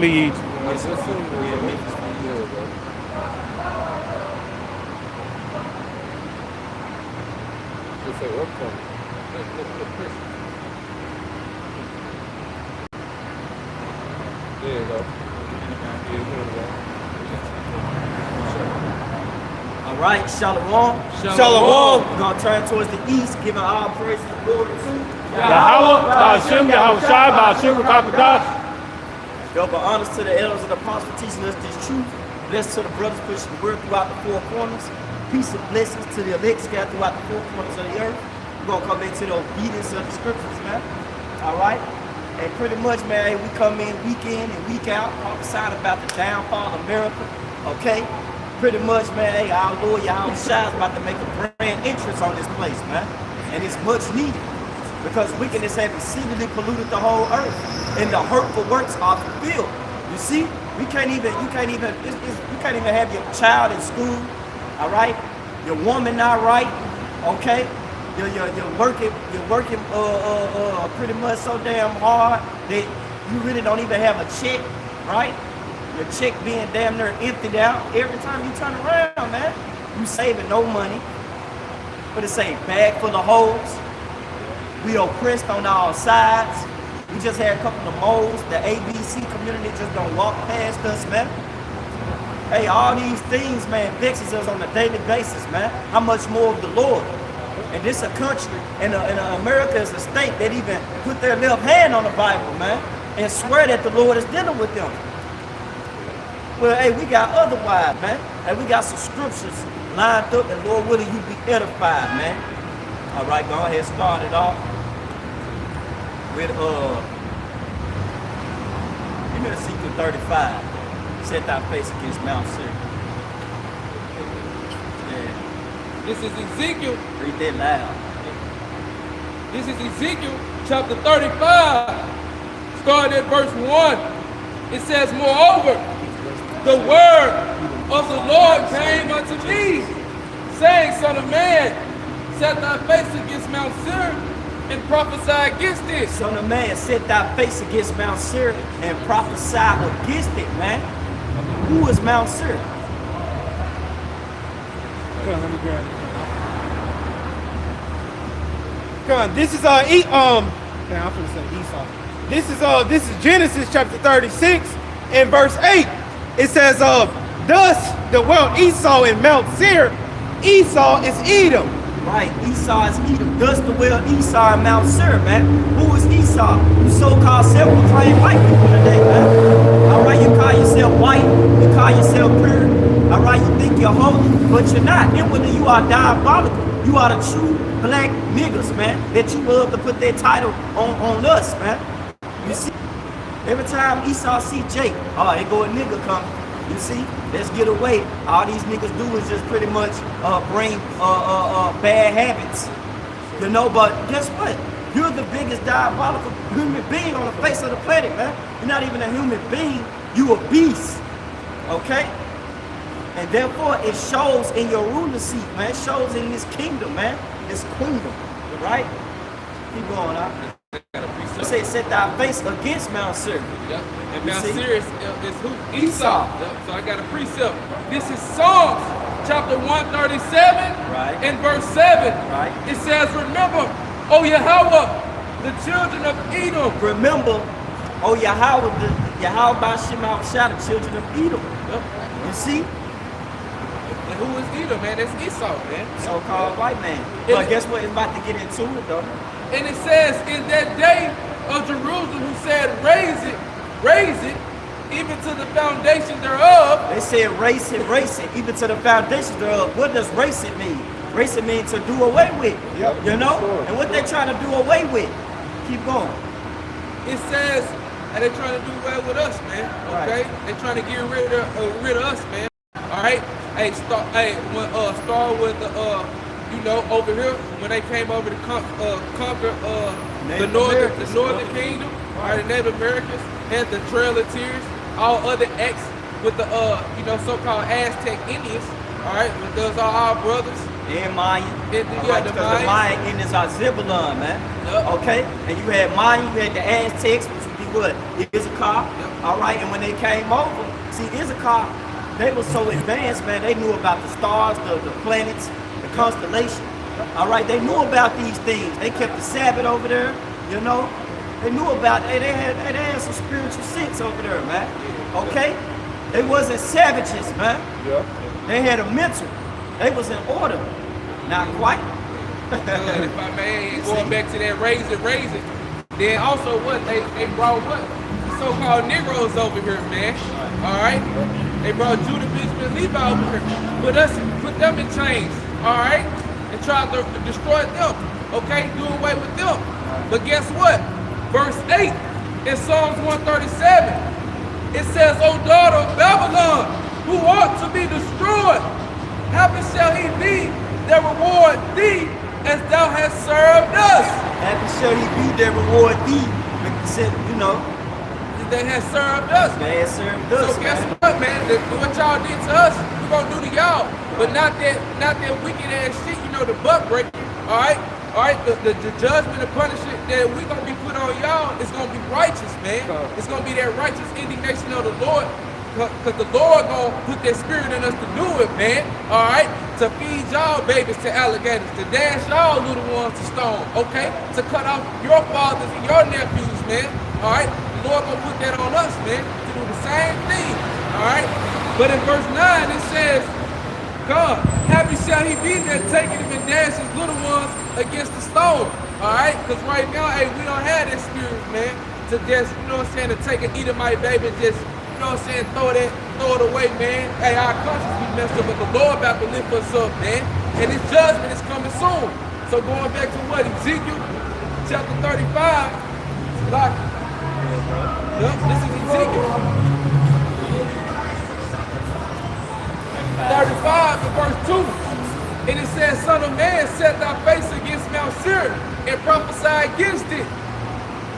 lead. Let's assume we're in Memphis for a year, bro. Just say work for me. Look. There you go. All right, Shalom. Shalom. We're going to turn towards the east, giving all praise and glory to Yahweh, Ba'ashem, Yahweh Shai, Ba'ashem, Rakapadash. Double honors to the elders of the apostles for teaching us this truth. Blessings to the brothers pushing the word throughout the four corners. Peace and blessings to the elect scattered throughout the four corners of the earth. We're going to come into the obedience of the scriptures, man. All right? And pretty much, man, we come in and week out, prophesying about the downfall of America, okay? Pretty much, man, hey, our Lord, Yahweh Shai is about to make a grand entrance on this place, man. And it's much needed because wickedness has exceedingly polluted the whole earth and the hurtful works are fulfilled. You see, you can't even have your child in school, all right? Your woman not right, okay? You're working pretty much so damn hard that you really don't even have a check, right? Your check being damn near emptied out every time you turn around, man. You saving no money. But it say bag full of holes. We oppressed on all sides. We just had a couple of moles. The ABC community just don't walk past us, man. Hey, all these things, man, vexes us on a daily basis, man. How much more of the Lord? And this a country, and America is a state that even put their left hand on the Bible, man, and swear that the Lord is dealing with them. Well, hey, we got otherwise, man. Hey, we got some scriptures lined up, and Lord willing, you be edified, man. All right, go ahead, start it off with give me Ezekiel 35. Set thy face against Mount Seir. This is Ezekiel. Read that loud. This is Ezekiel chapter 35, starting at verse 1. It says, moreover, the word of the Lord came unto me, saying, Son of man, set thy face against Mount Seir and prophesy against it. Son of man, set thy face against Mount Seir and prophesy against it, man. Who is Mount Seir? Come on, let me grab it. Come on, this is I'm gonna say Esau. This is Genesis chapter 36 and verse 8. It says, thus dwelt Esau in Mount Seir. Esau is Edom. Right, Esau is Edom. Thus dwelt Esau in Mount Seir, man. Who is Esau? You so-called self-proclaimed white people today, man. All right, you call yourself white, you call yourself pure. All right, you think you're holy, but you're not. Inwardly, you are diabolical. You are the true black niggas, man, that you love to put that title on us, man. You see, every time Esau see Jake, oh, here go a nigga coming. You see, let's get away. All these niggas do is just pretty much bring bad habits. You know, but guess what? You're the biggest diabolical human being on the face of the planet, man. You're not even a human being. You a beast, okay? And therefore, it shows in your ruler seat, man. It shows in this kingdom, man. This queendom, right? Keep going, huh? It says, set thy face against Mount Seir. Yep. And Mount Seir is who? Esau. Yep. So I got a precept. This is Psalms chapter 137 right. and verse 7. Right. It says, remember, O Yahweh, the children of Edom. Remember, O Yahweh, Yahweh Ba'ashem Shai, the children of Edom. Yep. You see? And who is Edom, man? That's Esau, man. So-called white man. But guess what? It's about to get into it, though. And it says, in that day of Jerusalem, who said, raise it, even to the foundation thereof. They said, race it, even to the foundation thereof. What does race it mean? Race it means to do away with. Yep. You know? And what they trying to do away with? Keep going. It says, and they're trying to do away with us, man. Okay? Right. They're trying to get rid of us, man. All right? Hey, start with the you know, over here when they came over to conquer the northern kingdom, all right, the Native Americans had the Trail of Tears, all other acts with the so-called Aztec Indians, all right, those are our brothers. And Maya. The Maya Indians are Zebulon, man. Yep. Okay? And you had Maya, you had the Aztecs, which would be what? Issachar. All right, and when they came over, see, Issachar, they were so advanced, man. They knew about the stars, the planets, the constellation. All right, they knew about these things. They kept the Sabbath over there, you know. They knew about, they had some spiritual sense over there, man. Okay? They wasn't savages, man. They had a mental. They was in order. Not quite. If I may, going back to that raise it. Then also what they brought what? So-called Negroes over here, man. All right? They brought Judah, Benjamin, Levi over here. Put them in chains, all right? And tried to destroy them, okay? Do away with them. But guess what? Verse 8 in Psalms 137, it says, O daughter of Babylon, who ought to be destroyed, happy shall he be that reward thee as thou hast served us. Happy shall he be that reward thee. You know, they have served us. They have served us. So guess what, man? What y'all did to us, we're gonna do to y'all. But not that wicked ass shit, you know, the butt break. All right? The judgment and punishment that we're gonna be put on y'all is gonna be righteous, man. It's gonna be that righteous indignation of the Lord. Because the Lord gonna put that spirit in us to do it, man. All right? To feed y'all babies to alligators, to dash y'all little ones to stone, okay? To cut off your fathers and your nephews, man. All right? The Lord gonna put that on us, man, to do the same thing. All right? But in verse 9 it says, God, happy shall he be that taketh him and dashes little ones against the stone. All right? Because right now, hey, we don't have that spirit, man, to just, you know what I'm saying, to take an Edomite baby and just, you know what I'm saying, throw it away, man. Hey, our conscience be messed up, but the Lord about to lift us up, man. And his judgment is coming soon. So going back to what? Ezekiel chapter 35. Like, this is Ezekiel 35 to verse 2. And it says, Son of man, set thy face against Mount Seir and prophesy against it.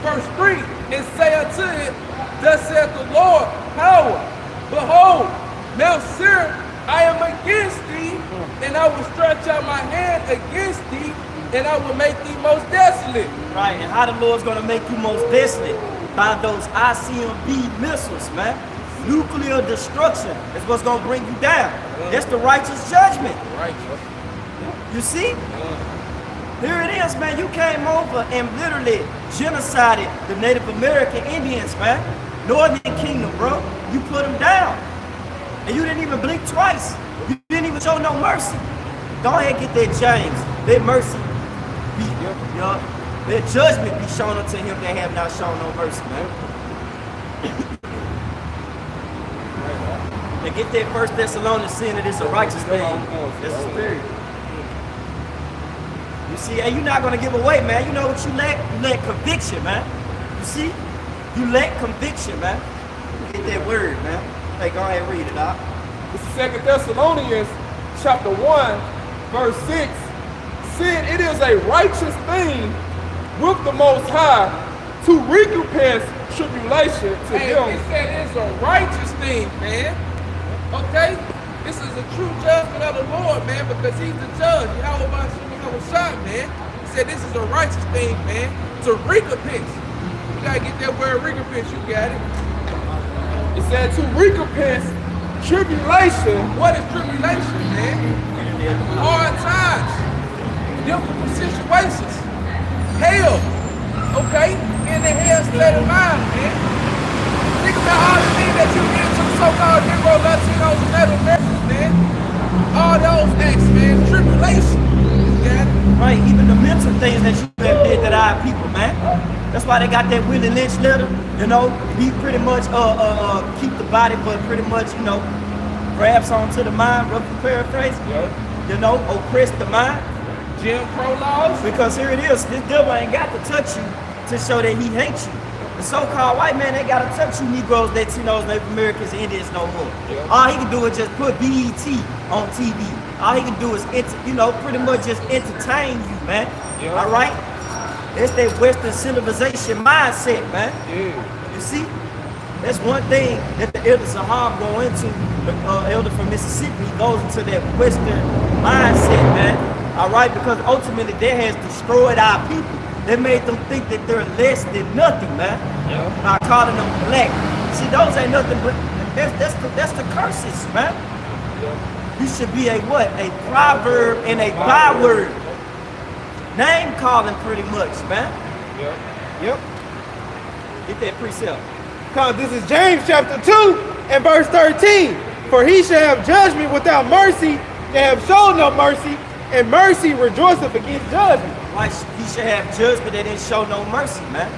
Verse 3, and say unto it, thus saith the Lord, power, behold, Mount Seir, I am against thee, and I will stretch out my hand against thee, and I will make thee most desolate. Right, and how the Lord's gonna make you most desolate? By those ICMB missiles, man. Nuclear destruction is what's gonna bring you down. That's the righteous judgment. Righteous. You see? Here it is, man. You came over and literally genocided the Native American Indians, man. Northern Kingdom, bro. You put them down. And you didn't even blink twice. You didn't even show no mercy. Go ahead and get that James. Let mercy be, let judgment be shown unto him that have not shown no mercy, man. And get that 1 Thessalonians saying that it's a righteous thing. It's a spirit. You see, and you're not gonna give away, man. You know what you lack? You lack conviction, man. You see? You lack conviction, man. Get that word, man. Hey, go ahead and read it, Doc. This is 2 Thessalonians chapter 1, verse 6. Said it is a righteous thing with the Most High to recompense tribulation to them. It said it's a righteous thing, man. Okay? This is a true judgment of the Lord, man, because he's the judge. Yahweh shot, man. He said this is a righteous thing, man, to recompense. You gotta get that word recompense, you got it. It said to recompense tribulation. What is tribulation, man? Hard times, difficult situations, hell, okay? In the hell state of mind, man. Think about all the things that you did to the so-called Negro, Latinos, and Native Americans, man. All those acts, man, tribulation. Right, even the mental things that you have did to our people, man. That's why they got that Willie Lynch letter, you know, he pretty much keep the body, but pretty much, you know, grabs onto the mind, roughly paraphrase, you know, oppress the mind. Jim Crow laws. Because here it is, this devil ain't got to touch you to show that he hates you. The so-called white man ain't got to touch you Negroes, Latinos, Native Americans, Indians no more. All he can do is just put BET on TV. All he can do is, you know, pretty much just entertain you, man. All right? It's that Western civilization mindset, man. You see? That's one thing that the Elder Saham go into, the elder from Mississippi, he goes into that Western mindset, man. All right? Because ultimately that has destroyed our people. They made them think that they're less than nothing, man. Yeah. By calling them black. See, those ain't nothing but that's the curses, man. Yeah. You should be a what? A proverb and a byword. Name calling pretty much, man. Yeah. Yep. Get that precept. Come, this is James chapter 2 and verse 13. For he shall have judgment without mercy, they have shown no mercy, and mercy rejoiceth against judgment. Like he should have judgment that didn't show no mercy, man.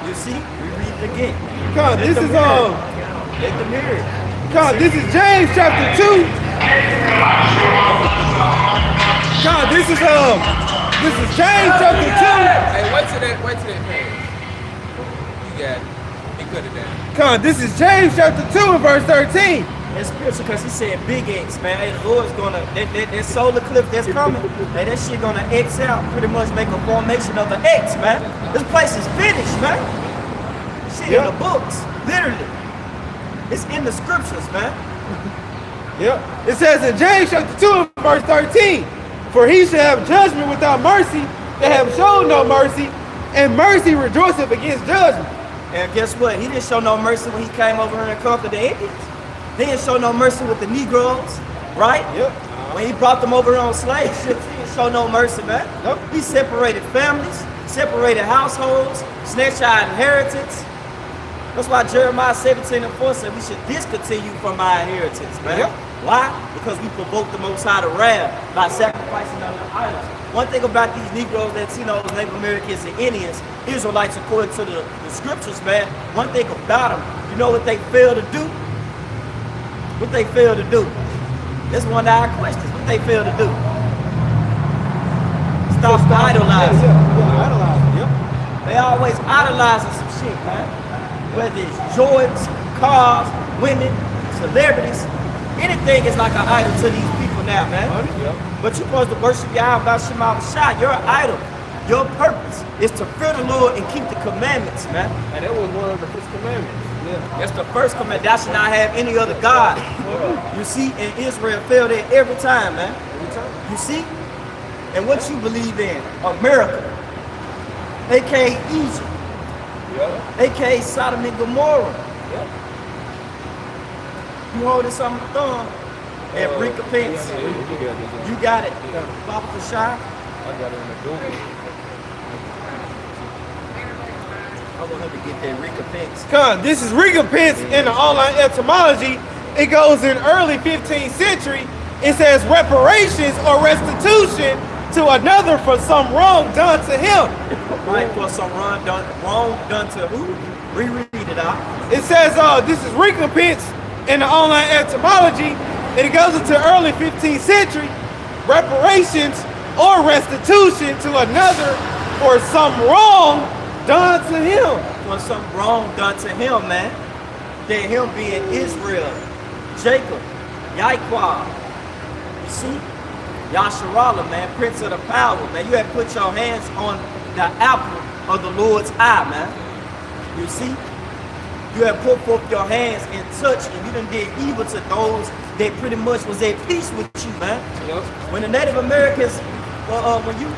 You see? We read it again. Come, this is Let the mirror. come, this is James chapter 2. Come, this is James chapter 2. Hey, wait till that page. You got it. He cut it down. Come, this is James chapter 2 and verse 13. It's spiritual because he said big X, man. Hey, the Lord's gonna, that solar eclipse that's coming, hey, that shit gonna X out, pretty much make a formation of an X, man. This place is finished, man. Shit in the books, literally. It's in the scriptures, man. Yep. It says in James chapter 2 and verse 13, for he shall have judgment without mercy, they have shown no mercy, and mercy rejoiceth against judgment. And guess what? He didn't show no mercy when he came over here and conquered the Indians. He didn't show no mercy with the Negroes, right? Yep. When he brought them over on slave ships, he didn't show no mercy, man. Nope. He separated families, separated households, snatched our inheritance. That's why Jeremiah 17:4 said we should discontinue from our inheritance, man. Yep. Why? Because we provoked the Most High to wrath by sacrificing other idols. One thing about these Negroes, Latinos, Native Americans, and Indians, Israelites, according to the scriptures, man, one thing about them, you know what they fail to do? What they fail to do? That's one of our questions. What they fail to do? Stop idolizing. Yeah, idolizing. Yep. They always idolizing some shit, man. Whether it's Jordans, cars, women, celebrities, anything is like an idol to these people now, man. Yep. But you're supposed to worship Yahweh Shema Shah. Your idol, your purpose is to fear the Lord and keep the commandments, man. And that was one of the first commandments. Yeah. That's the first commandment. Thou shalt not have any other God. You see, and Israel failed there every time, man. Every time. You see? And what you believe in? America, aka Egypt, Yeah. aka Sodom and Gomorrah. Yeah. You holding something thumb and recompense. You got it. Baba Kashai. I got it in the Google. I want him to get that recompense. Come, this is recompense in the online etymology. It goes in early 15th century. It says reparations or restitution to another for some wrong done to him. Right, for some wrong done to who? Reread it out. It says this is recompense in the online etymology. And it goes into early 15th century. Reparations or restitution to another for some wrong done to him. For some wrong done to him, man. That him being Israel, Jacob, Yahweh. You see? Yasharallah, man, Prince of the Power, man. You have put your hands on the apple of the Lord's eye, man. You see? You have put forth your hands and touched, and you done did evil to those that pretty much was at peace with you, man. Yep. When the Native Americans, when you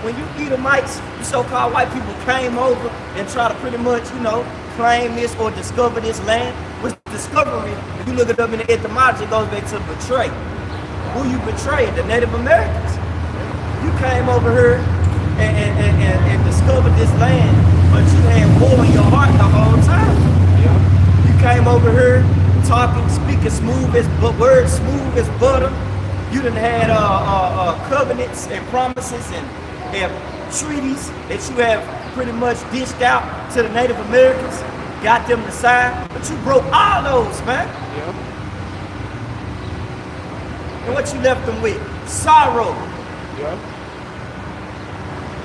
Edomites, you so-called white people came over and try to pretty much, claim this or discover this land, was discovery. If you look it up in the etymology, it goes back to betray. Who you betrayed? The Native Americans. You came over here and discovered this land, but you had war in your heart the whole time. Yeah. You came over here talking, speaking smooth as words smooth as butter. You done had covenants and promises and treaties that you have pretty much dished out to the Native Americans, got them to sign, but you broke all those, man. Yeah. And what you left them with? Sorrow, Yeah.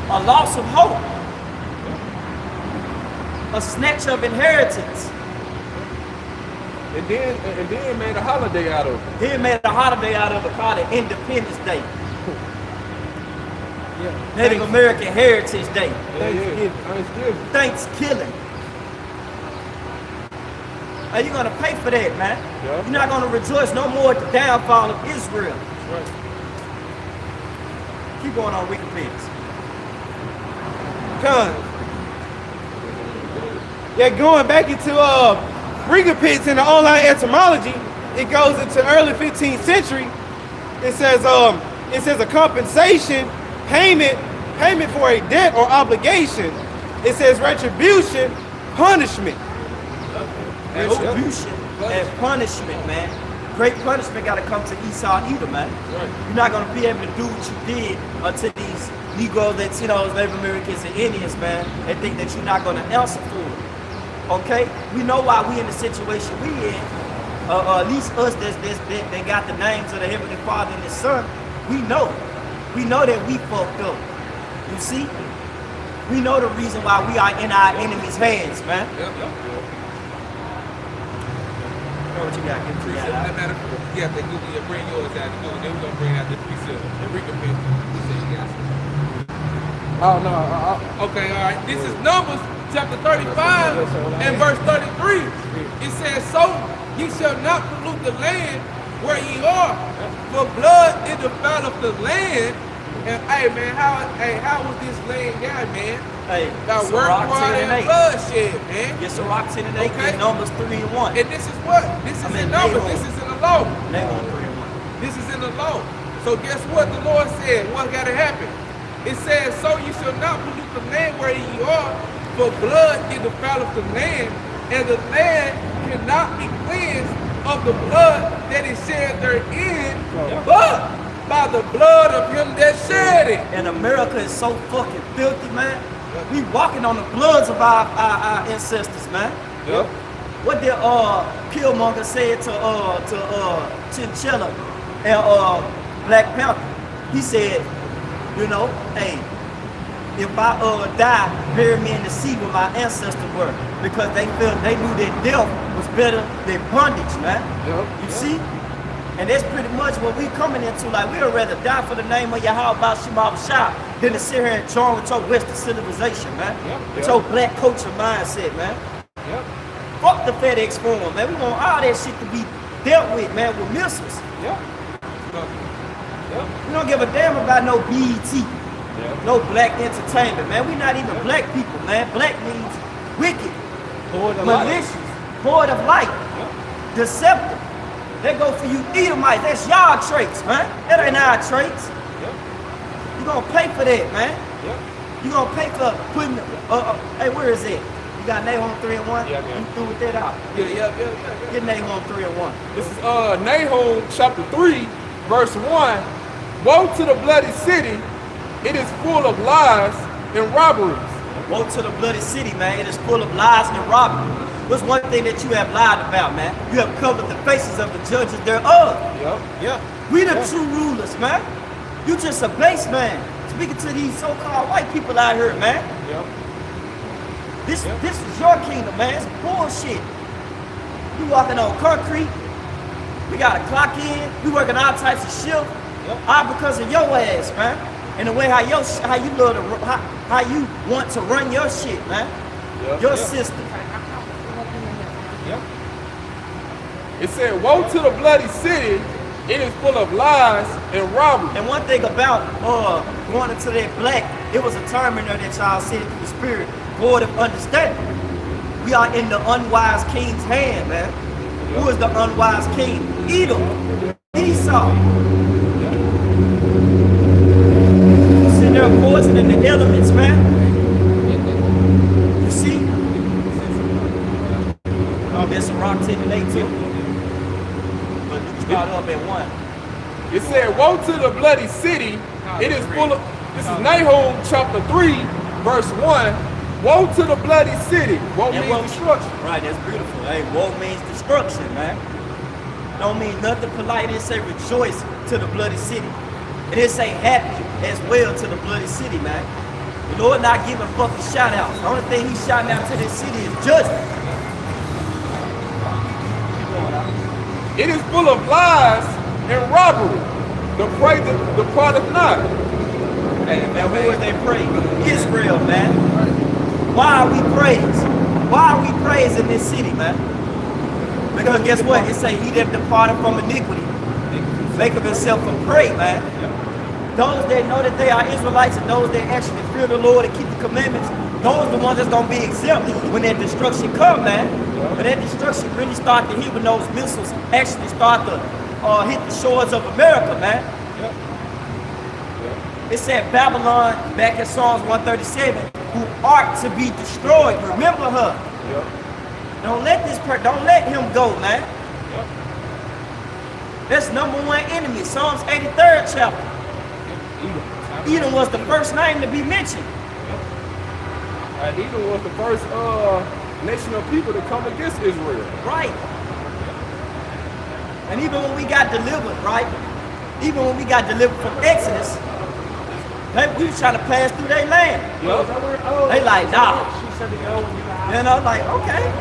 a loss of hope, a snatch of inheritance. And then made a holiday out of it. He made a holiday out of it called it Independence Day. Yeah. Native American Heritage Day. Thanksgiving. Thanksgiving. Are you gonna pay for that, man? Yeah. You're not gonna rejoice no more at the downfall of Israel. Right. Keep going on recompense. Come, Yeah, going back into recompense in the online etymology, it goes into early 15th century. It says a compensation, payment for a debt or obligation. It says retribution, punishment. Retribution and punishment, man. Great punishment got to come to Esau and Edom, man. Right. You're not going to be able to do what you did to these Negroes, Latinos, Native Americans, and Indians, man, and think that you're not going to answer for it. Okay? We know why we in the situation we in. At least us that got the names of the Heavenly Father and His Son, we know. We know that we fucked up. You see? We know the reason why we are in our enemies' hands, man. Yep. What you got? That matter. Yeah, they do bring yours out. Then we're gonna bring out the precept. The recompense. You say you got some. Oh no. Okay, all right. This is Numbers chapter 35 and verse 33. It says, "So ye shall not pollute the land where ye are, for blood is defileth the land." And hey man, how was this land got, man? Hey, got work, water, and bloodshed, man. Yes, Sirach 10 and 8, okay. Numbers 3 and 1. And this is what? This is in Numbers. This is in the law. Nahum 3 and 1. This is in the law. So guess what the Lord said? What got to happen? It says, "So you shall not pollute the land where ye are, for blood is defileth the land, and the land cannot be cleansed of the blood that is shed therein, but by the blood of him that shed it." And America is so fucking filthy, man. We walking on the bloods of our ancestors, man. Yep. What did Killmonger say to Chinchilla and Black Panther? He said, you know, hey, if I die, bury me in the sea where my ancestors were, because they knew that death was better than bondage, man. Yep. You see? And that's pretty much what we coming into. Like, we would rather die for the name of Yahweh Shema Shah than to sit here and join with your Western civilization, man. With your black culture mindset, man. Fuck the FedEx form, man. We want all that shit to be dealt with, man, with missiles. We don't give a damn about no BET, no black entertainment, man. We not even black people, man. Black means wicked, malicious, void of light, deceptive. That go for you Edomites. That's y'all traits, man. That ain't our traits. You gonna pay for that, man. You gonna pay for putting. Hey, where is it? You got Nahum 3 and 1. You threw with that out. Get Nahum 3 and 1. This is Nahum chapter 3, verse 1. "Woe to the bloody city! It is full of lies and robberies." Woe to the bloody city, man. It is full of lies and robbery. What's one thing that you have lied about, man? You have covered the faces of the judges thereof. We the true rulers, man. You just a base man. Speaking to these so-called white people out here, man. This is your kingdom, man. It's bullshit. You walking on concrete. We gotta clock in. We working all types of shit. All because of your ass, man. And the way how you love to how you want to run your shit, man. Your system. It said, "Woe to the bloody city! It is full of lies and robbery." And one thing about going into that black, it was a term in there that y'all said through the spirit, void of understanding. We are in the unwise king's hand, man. Who is the unwise king? Edom. Esau. Sitting there poisoning the elements, man. You see? There's some rock 10 and 8 too. But you start up at 1. It said, "Woe to the bloody city! It is full of." This is Nahum chapter 3, verse 1. "Woe to the bloody city!" Woe means destruction. Right, that's beautiful. Hey, woe means destruction, man. Don't mean nothing polite. It say rejoice to the bloody city. And it say happy as well to the bloody city, man. The Lord not giving fucking shout outs. The only thing he's shouting out to this city is judgment. It is full of lies and robbery. The prey departeth not. Hey, man, who is they praise? Israel, man. Why are we praised? Why are we praised in this city, man? Because guess what? It say he that departed from iniquity make of himself a prey, man. Those that know that they are Israelites and those that actually fear the Lord and keep the commandments, Those are the ones that's gonna be exempt when that destruction come, man. When that destruction really start to hit, when those missiles actually start to hit the shores of America, man. It said Babylon back in Psalms 137, who art to be destroyed. Remember her. Don't let him go, man. That's #1 enemy. Psalms 83rd chapter. Edom was the first name to be mentioned. Edom was the first nation of people to come against Israel. Right. And even when we got delivered, right? Even when we got delivered from Exodus, we was trying to pass through their land. They like, nah. You know, like, okay.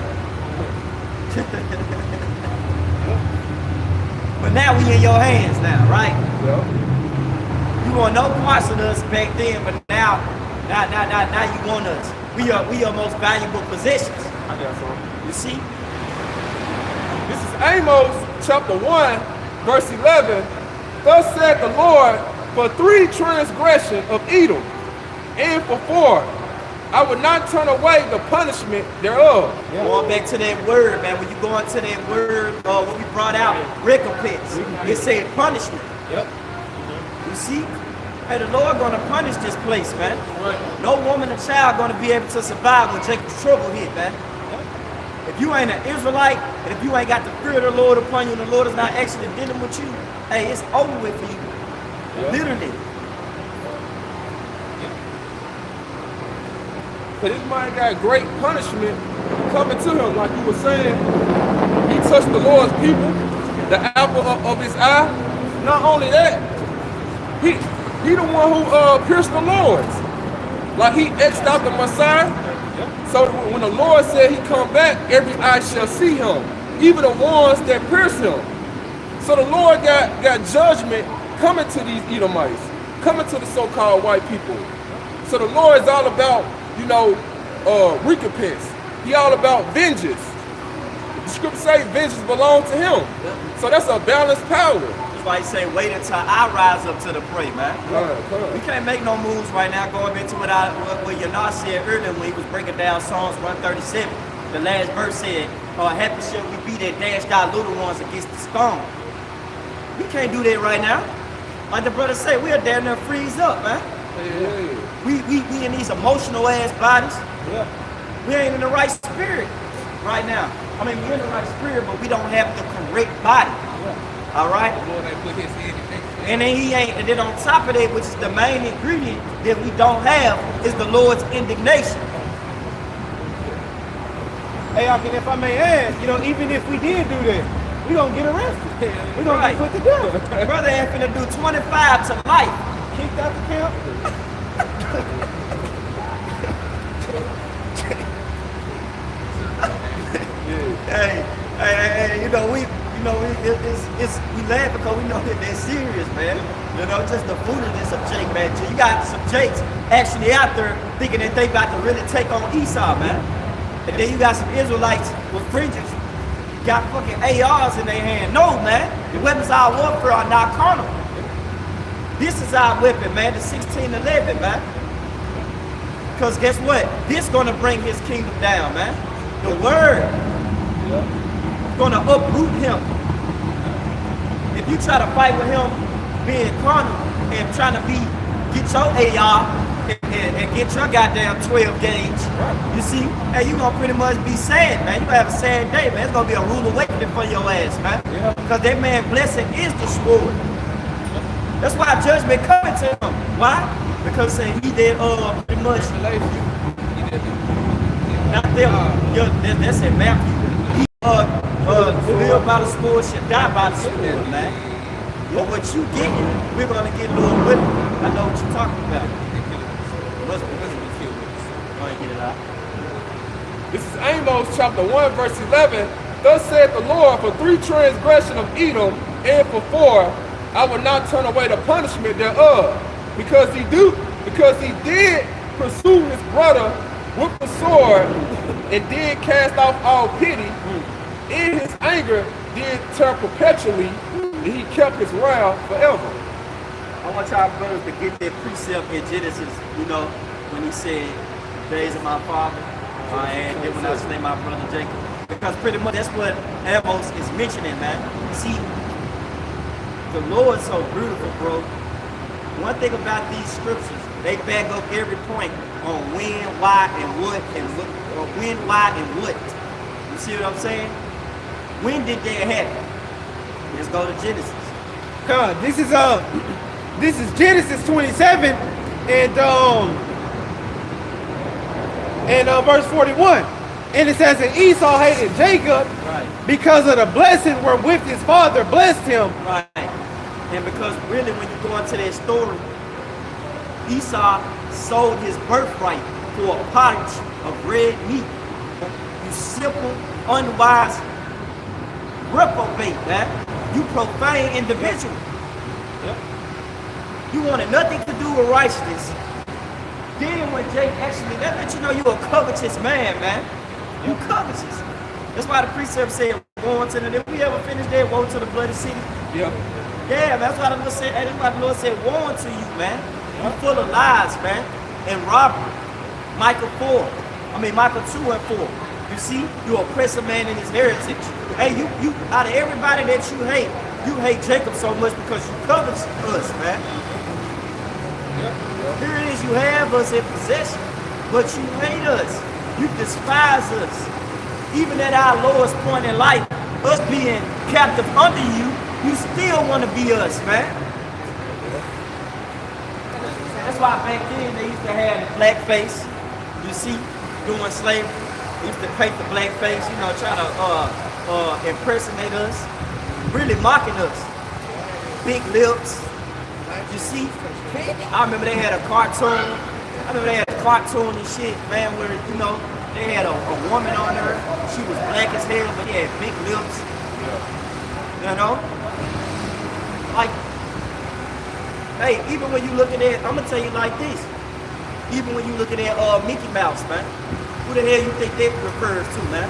But now we in your hands now, right? You want no parts of us back then, but now you want us. We are most valuable possessions. I guess so. You see? This is Amos chapter 1, verse 11. Thus said the Lord, for 3 transgression of Edom, and for 4, I would not turn away the punishment thereof. Going back to that word, man. When you go into that word, what we brought out, recompense. It said punishment. You see? Hey, the Lord gonna punish this place, man. No woman or child gonna be able to survive when Jacob's trouble hit, man. If you ain't an Israelite, and if you ain't got the fear of the Lord upon you, and the Lord is not actually dealing with you, hey, it's over with for you. Literally. But this man got great punishment coming to him, like you were saying. He touched the Lord's people, the apple of his eye. Not only that, he the one who pierced the Lord's. Like he X'd out the Messiah. So when the Lord said he come back, every eye shall see him, even the ones that pierce him. So the Lord got judgment coming to these Edomites, coming to the so-called white people. So the Lord is all about, you know, recompense. He all about vengeance. The scripture say vengeance belongs to him. So that's a balanced power. That's why he say, wait until I rise up to the prey, man. We can't make no moves right now, going into what Yana said earlier when he was breaking down Psalms 137. The last verse said, happy shall we be that dashed our little ones against the stone. We can't do that right now. Like the brother said, we are down there freeze up, man. We in these emotional ass bodies. We ain't in the right spirit right now. I mean, we're in the right spirit, but we don't have the correct body. All right? And then and then on top of that, which is the main ingredient that we don't have, is the Lord's indignation. Hey, if I may add, you know, even if we did do that, we gonna get arrested. We gonna get put to death. Brother ain't finna do 25 to life. Kicked out the camp. Hey, you know, we laugh because we know that they're serious, man. You know, just the foolishness of Jake, man. You got some Jakes actually out there thinking that they about to really take on Esau, man. And then you got some Israelites with fringes, got fucking ARs in their hand. No, man. The weapons of our warfare are not carnal. This is our weapon, man. The 1611, man. Because guess what? This gonna bring his kingdom down, man. The word gonna uproot him. If you try to fight with him being carnal and trying to get your AR and get your goddamn 12 gauge, you see, hey, you gonna pretty much be sad, man. You gonna have a sad day, man. It's gonna be a rude awakening for your ass, man. Because that man blessing is the sword. That's why judgment coming to him. Why? Because he did pretty much not them. That's in Matthew. Live by the sword should die by the sword, man. But what you getting, we're gonna get a little with it. I know what you're talking about. Get it out. This is Amos chapter 1, verse 11. Thus said the Lord, for 3 transgression of Edom, and for 4, I will not turn away the punishment thereof. Because he did pursue his brother with the sword, and did cast off all pity. In his anger did turn perpetually, and he kept his wrath forever. I want y'all brothers to get that precept in Genesis, you know, when he said, days of my father, and then when I slay my brother Jacob. Because pretty much that's what Amos is mentioning, man. See, the Lord's so beautiful, bro. One thing about these scriptures, they back up every point on when, why, and what, or when, why, and what. You see what I'm saying? When did that happen? Let's go to Genesis. God, this is Genesis 27 and verse 41. And it says, and Esau hated Jacob because of the blessing wherewith his father blessed him. Right. And because really when you go into that story, Esau sold his birthright for a pottage of red meat. You simple, unwise reprobate, man. You profane individual. Yep. You wanted nothing to do with righteousness. Then when Jake actually, that let you know you a covetous man, man. You covetous. That's why the precept said, woe unto the, did we ever finish that? Woe to the bloody city? Yep. Yeah, that's why the Lord said, that's why the Lord said, woe unto you, man. You full of lies, man, and robbery. Micah 2 and 4. You see, you oppress a man in his heritage. Hey, you out of everybody that you hate Jacob so much because you covet us, man. Here it is, you have us in possession, but you hate us. You despise us. Even at our lowest point in life, us being captive under you, you still want to be us, man. That's why back then they used to have the black face. You see, doing slavery. They used to paint the black face, you know, try to impersonate us, really mocking us. Big lips. You see, I remember they had a cartoon. And shit, man, where, you know, they had a woman on her. She was black as hell, but they had big lips. You know? Like, hey, even when you look at it, I'm gonna tell you like this. Even when you look at that Mickey Mouse, man, who the hell you think that refers to, man?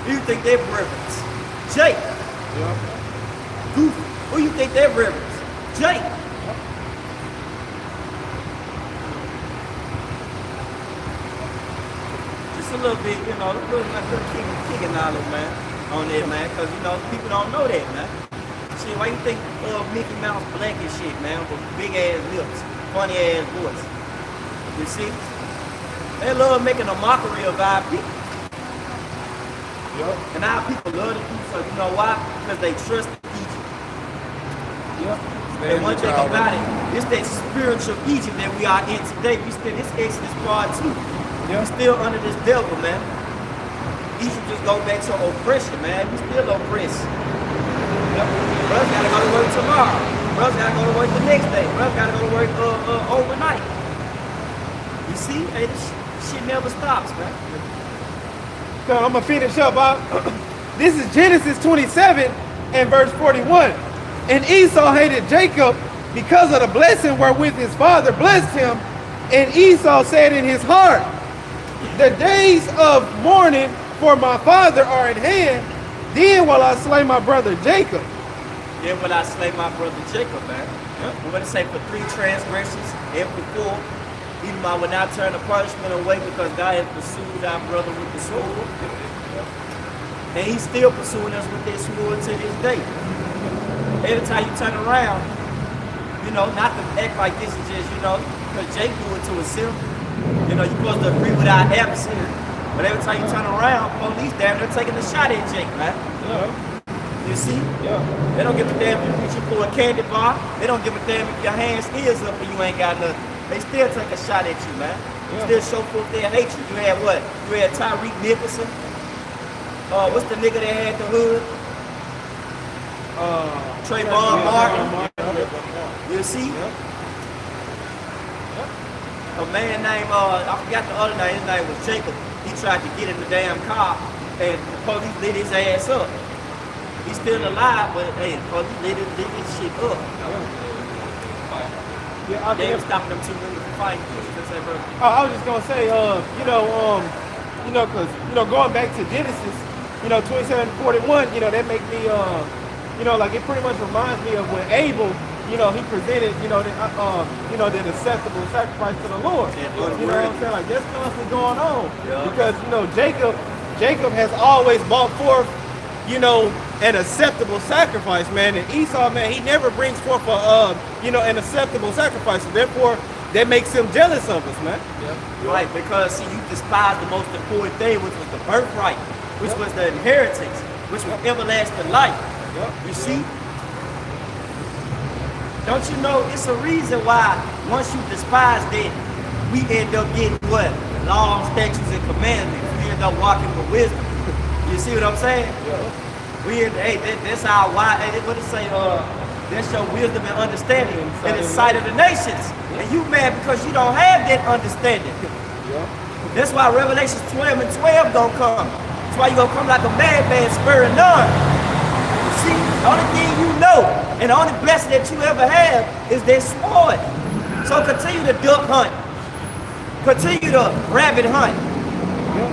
Who you think that reference? Jake. Yeah. Goofy. Who you think that reference? Jake. Just a little bit, you know, a little kicking knowledge, man, on that, man, because, you know, people don't know that, man. Shit, why you think Mickey Mouse black and shit, man, with big ass lips, funny ass voice? You see? They love making a mockery of our people. Yep. And our people love to do so. You know why? Because they trust Egypt. Yep. And one thing about it, it's that spiritual Egypt that we are in today. We still, this Exodus part 2. Yep. We still under this devil, man. Egypt just go back to oppression, man. We still oppressed. Yep. Brothers gotta go to work tomorrow. Brothers gotta go to work the next day. Brothers gotta go to work overnight. You see, hey, this shit never stops, man. So I'm gonna finish up. This is Genesis 27 and verse 41. And Esau hated Jacob because of the blessing wherewith his father blessed him. And Esau said in his heart, the days of mourning for my father are at hand. Then will I slay my brother Jacob. Then will I slay my brother Jacob, man. Yep. We're gonna say for 3 transgressions, every 4. Even I will not turn the punishment away because God has pursued our brother with the sword. And he's still pursuing us with that sword to this day. Every time you turn around, you know, not to act like this is just, you know, because Jake do it to himself. You know, you're supposed to agree with our adversary. But every time you turn around, police damn, they're taking a shot at Jake, man. Yeah. You see? Yeah. They don't give a damn if you reaching for a candy bar. They don't give a damn if your hand is up and you ain't got nothing. They still take a shot at you, man. Yeah. Still show forth their hatred. You had what? You had Tyreek Nicholson. What's the nigga that had the hood? Trayvon Martin. You see? Yeah. A man named, I forgot the other name, his name was Jacob. He tried to get in the damn car and the police lit his ass up. He's still alive, but hey, the police lit his shit up. Yeah, they were stopping them 2 women from fighting. I was just gonna say, because going back to Genesis, 27:41, that make me, like it pretty much reminds me of when Abel, he presented, the acceptable sacrifice to the Lord. Yeah, You know what I'm saying? Like that's constantly going on. Yeah. Because, Jacob has always brought forth, an acceptable sacrifice, man. And Esau, man, he never brings forth an acceptable sacrifice. So therefore, that makes him jealous of us, man. Right, because see, you despise the most important thing, which was the birthright, which was the inheritance, which was everlasting life. You see? Don't you know it's a reason why once you despise that, we end up getting what? Laws, statutes, and commandments. We end up walking with wisdom. You see what I'm saying? That's our why. What it say? That's your wisdom and understanding in the sight of the nations. And you mad because you don't have that understanding. That's why Revelations 12 and 12 gonna come. That's why you gonna come like a madman spurring none. You see, the only thing you know and the only blessing that you ever have is that sword. So continue to duck hunt. Continue to rabbit hunt.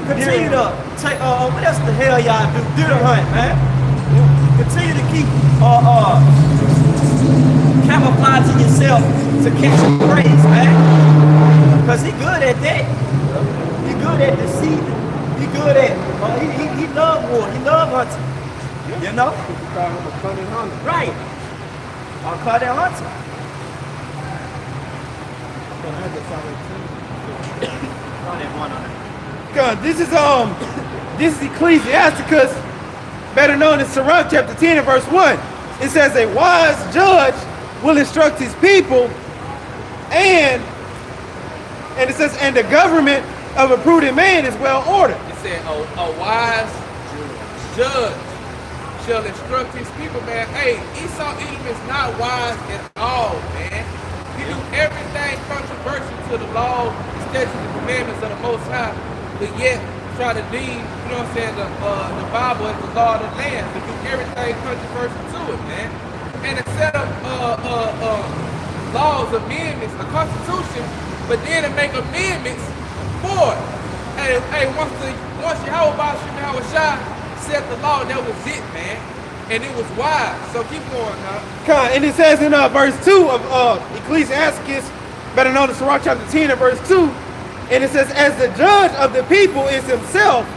Continue to take, what else the hell y'all do? Deer hunt, man. Continue to keep camouflaging yourself to catch some praise, man. Because he good at that. He good at deceiving. He good at, he love war. He love hunting. You know? You call him a cunning hunter. Right. I'll call that hunter. God, this is Ecclesiasticus, better known as Sirach chapter 10 and verse 1. It says a wise judge will instruct his people, and it says, and the government of a prudent man is well ordered. It said a wise judge shall instruct his people, man. Hey, Esau Edom is not wise at all, man. He do everything controversial to the law, the statutes, and commandments of the Most High, but yet try to deem, the Bible as the law of the land, to do everything controversial to it, man. And to set up laws, amendments, a constitution, but then to make amendments for it. Hey, once Yahweh Shai set the law, that was it, man. And it was wise. So keep going, huh? And it says in verse 2 of Ecclesiasticus, better known as Sirach chapter 10 and verse 2, and it says, as the judge of the people is himself,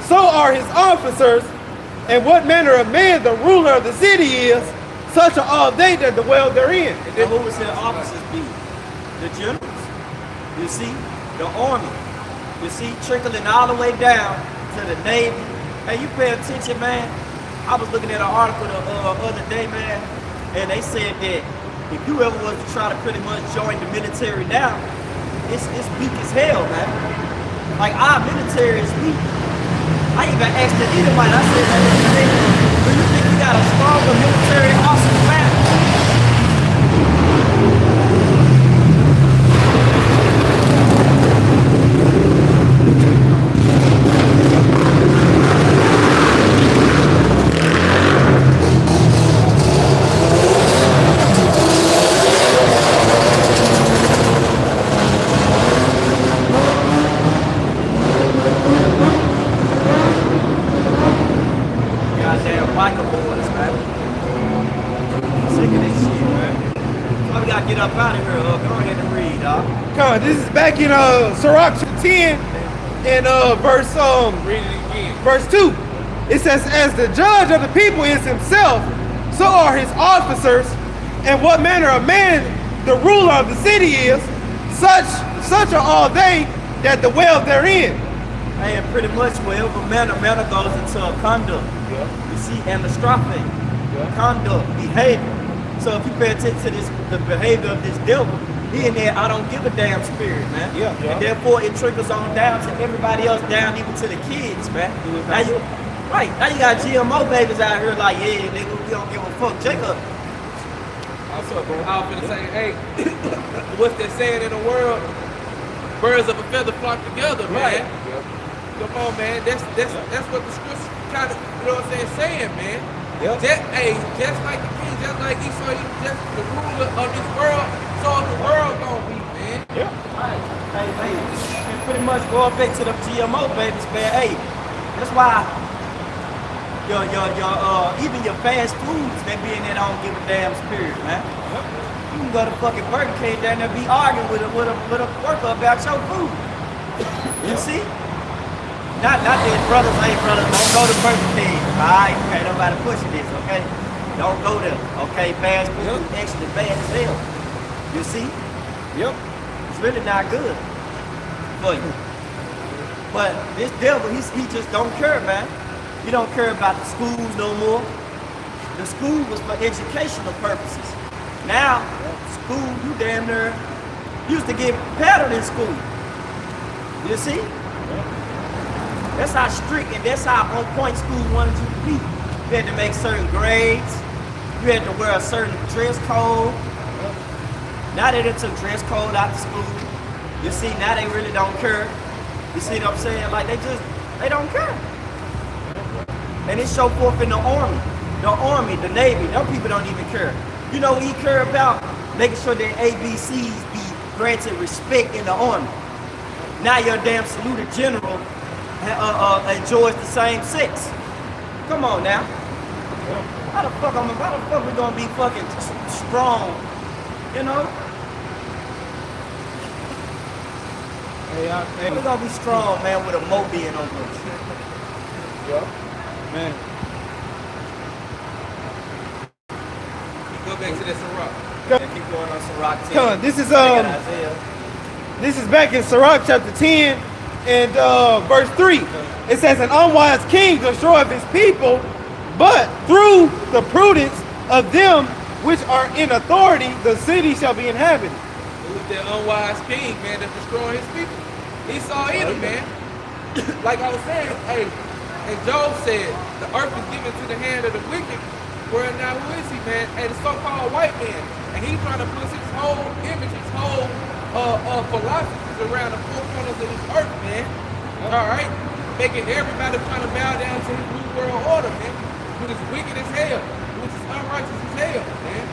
so are his officers, and what manner of man the ruler of the city is, such are all they that dwell therein. And then who was their officers be? The generals. You see? The army. You see? Trickling all the way down to the Navy. Hey, you pay attention, man. I was looking at an article the other day, man, and they said that if you ever was to try to pretty much join the military now, it's weak as hell, man. Like, our military is weak. I even asked the Edomite, I said, do you think we got a stronger military officer, man? This is back in Sirach 10 and verse Read it again. verse 2. It says, as the judge of the people is himself, so are his officers, and what manner of man the ruler of the city is, such are all they that dwell therein. Hey, and pretty much wherever manner goes into a conduct. You see, and the strophe, conduct, behavior. So if you pay attention to the behavior of this devil, he in there, I don't give a damn spirit, man. And therefore it trickles on down to everybody else, down even to the kids, man. Now you got GMO babies out here like, yeah, nigga, we don't give a fuck. Jacob. What's up, bro? I was gonna say, hey, what's that saying in the world? Birds of a feather flock together, man. Come on, man. That's what the scripture kind of, saying, man. Just like the king, just like Esau, just the ruler of this world, so the world gonna be, man. Hey, and pretty much going back to the GMO babies, man. Hey, that's why even your fast foods, they be in there, don't give a damn spirit, man. You can go to fucking Burger King down there and be arguing with a worker about your food. You see? Not that brothers, hey brothers, don't go to Burger King. Alright, okay, nobody pushing this, okay? Don't go there, okay? Fast food is actually bad as hell. You see? Yep. It's really not good for you. But this devil, he just don't care, man. He don't care about the schools no more. The school was for educational purposes. Now, school, you damn near used to get paddled in school. You see? That's how strict and that's how on point school wanted you to be. You had to make certain grades. You had to wear a certain dress code. Now they done took dress code out of school. You see, now they really don't care. You see what I'm saying? Like they don't care. And it show forth in the army. The army, the Navy, them people don't even care. You know what he care about? Making sure that ABCs be granted respect in the army. Now your damn saluted general enjoys the same sex. Come on now. How the fuck we gonna be fucking strong? You know? Hey, We're gonna be strong, man, with a Mo being on us. yeah. Man. Go back to that Sirach. Yeah, keep going on Sirach 10. Come on, this is Isaiah. This is back in Sirach chapter 10 and verse 3. It says, an unwise king destroyeth his people, but through the prudence of them which are in authority, the city shall be inhabited. It was the unwise king, man, that's destroying his people. Esau either, man. Like I was saying, hey, and Job said, the earth is given to the hand of the wicked. Where now who is he, man? Hey, the so-called white man. And he's trying to put his whole image, his whole philosophies around the four corners of this earth, man. All right? Making everybody trying to bow down to his new world order, man. Which is wicked as hell. Which is unrighteous as hell, man.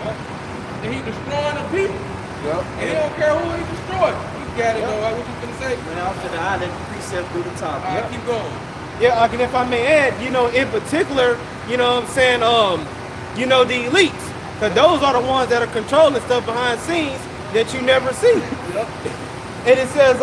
And he's destroying the people. Yep. And he don't care who he destroys. You got it, though. What you finna say? Went out to the island, precept through the top. All right, keep going. Yeah, and if I may add, you know, in particular, you know what I'm saying, you know, the elites. Because those are the ones that are controlling stuff behind scenes that you never see. Yep. And it says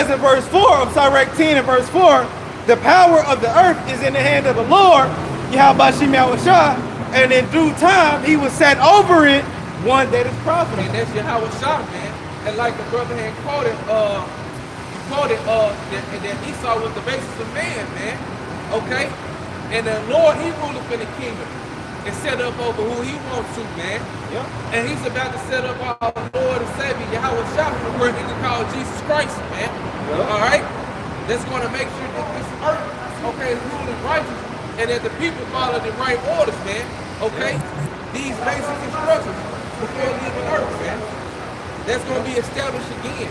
in verse 4 of Sirach 10 and verse 4, the power of the earth is in the hand of the Lord, Yahweh Shem Yahushua, and in due time he will set over it one that is profitable. And that's Yahweh Shah, man. And like the brother had quoted, that Esau was the basis of man. Okay? And the Lord, he ruleth in the kingdom and set up over who he wants to, man. Yep. And he's about to set up our Lord and Savior, Yahweh Shah, where he can call Jesus Christ, man. Yep. All right? That's going to make sure that this earth, okay, is ruling righteous and that the people follow the right orders, man. Okay? These basic instructions before leaving earth, man. That's going to be established again.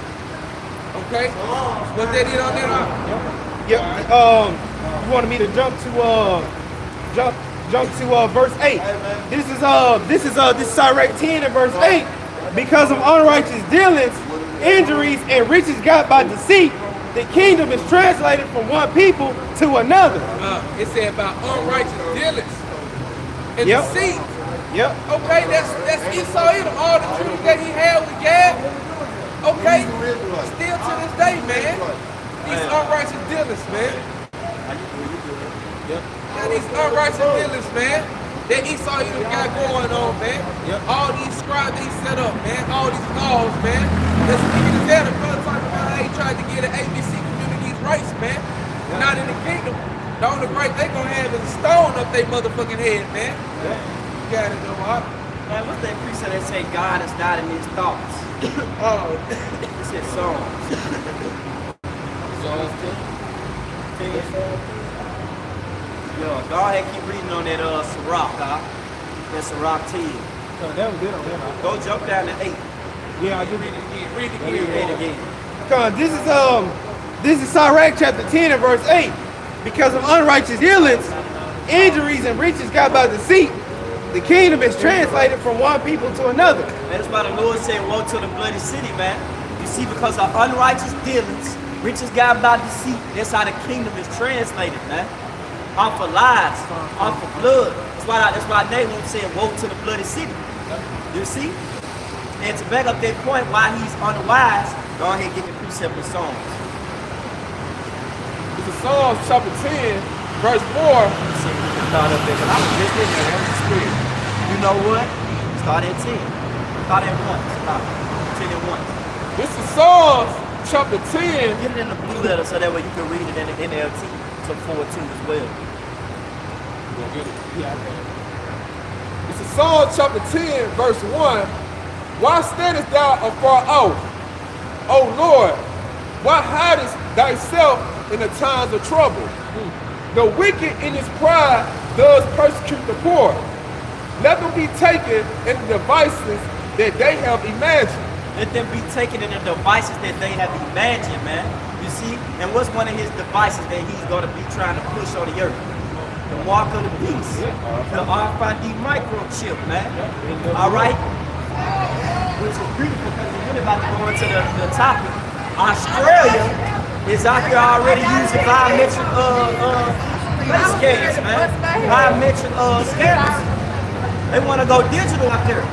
Okay? What's that it on there? Yep. You wanted me to jump to verse 8. This is Sirach 10 and verse 8. Because of unrighteous dealings, injuries, and riches got by deceit, the kingdom is translated from one people to another. It said about unrighteous dealings and Yep. deceit. Yep. Okay, that's Esau, all the truth that he had with Gad. Okay, still to this day, man. These unrighteous dealings, man. Yep. Yeah, these unrighteous dealings, man. That Esau even got going on, man. Yep. All these scribes that he set up, man. All these laws, man. That's what you can tell the brother talking about how he tried to get the ABC community's rights, man. Yep. Not in the kingdom. The only right they gonna have is a stone up their motherfucking head, man. Yep. You got it, though, huh? Man, what's that precept that say God is not in his thoughts? Oh, It's his songs. Yo, God had keep reading on that Sirach, huh? That Sirach 10. That was good on that. Go jump down to 8. Yeah, I do. read it again. Read it Read again. it again. Come on, this is Sirach chapter 10 and verse 8. Because of unrighteous dealings, injuries, and riches got by deceit, the kingdom is translated from one people to another. That's why the Lord said, woe to the bloody city, man. You see, because of unrighteous dealings, riches got by deceit, that's how the kingdom is translated, man. Off of lies, off of blood. That's why Nahum said, woe to the bloody city. You see? And to back up that point why he's unwise, go ahead and get the precept of Psalms. This is Psalms chapter 10, verse 4. Let's see if we can start up there. 'Cause I was just in there. That was the spirit. You know what? Start at 10. Start at 1. Stop. 10 and 1. This is Psalms chapter 10. Get it in the blue letter so that way you can read it in the NLT to 4:2 as well. You gonna get it? Yeah, I can. This is Psalm chapter 10, verse 1. Why standest thou afar off, O Lord? Why hidest thyself in the times of trouble? The wicked in his pride does persecute the poor. Let them be taken in the devices that they have imagined. Let them be taken in the devices that they have imagined, man. You see? And what's one of his devices that he's going to be trying to push on the earth? The mark of the beast. The RFID microchip, man. All right? Which is beautiful because we're really about to go into the topic. Australia is out here already using biometric face scans, man. Biometric scanners. They want to go digital out there.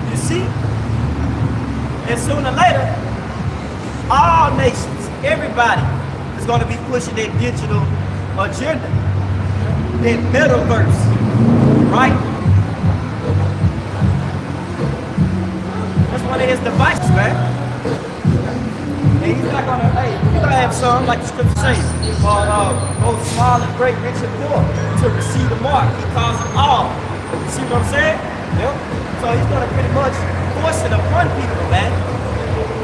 You see? And sooner or later, all nations, everybody is going to be pushing their digital agenda, their metaverse, right? That's one of his devices, man. And he's not gonna, hey, he's gonna have some, like the scripture says, both small and great, rich and poor, to receive the mark. He calls them all. You see what I'm saying? Yep. So he's gonna pretty much force it upon people, man.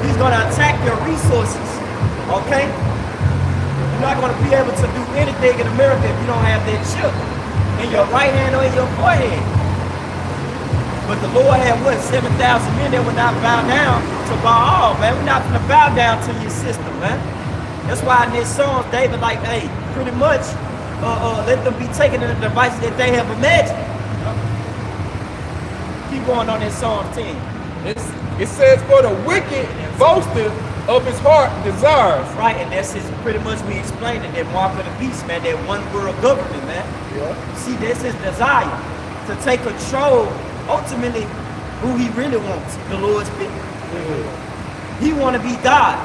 He's gonna attack your resources, okay? You're not gonna be able to do anything in America if you don't have that chip in your right hand or in your forehead. But the Lord had what, 7,000 men that would not bow down to Baal, man. We're not gonna bow down to your system, man. That's why in this song, David like, hey, pretty much, let them be taken in the devices that they have imagined. Keep going on in Psalm 10. It says, for the wicked boasteth of his heart desires. Right, and that's his, pretty much we explained it, that mark of the beast, man, that one world government, man. Yeah. See, that's his desire, to take control, ultimately, who he really wants, the Lord's people. Mm-hmm. He want to be God.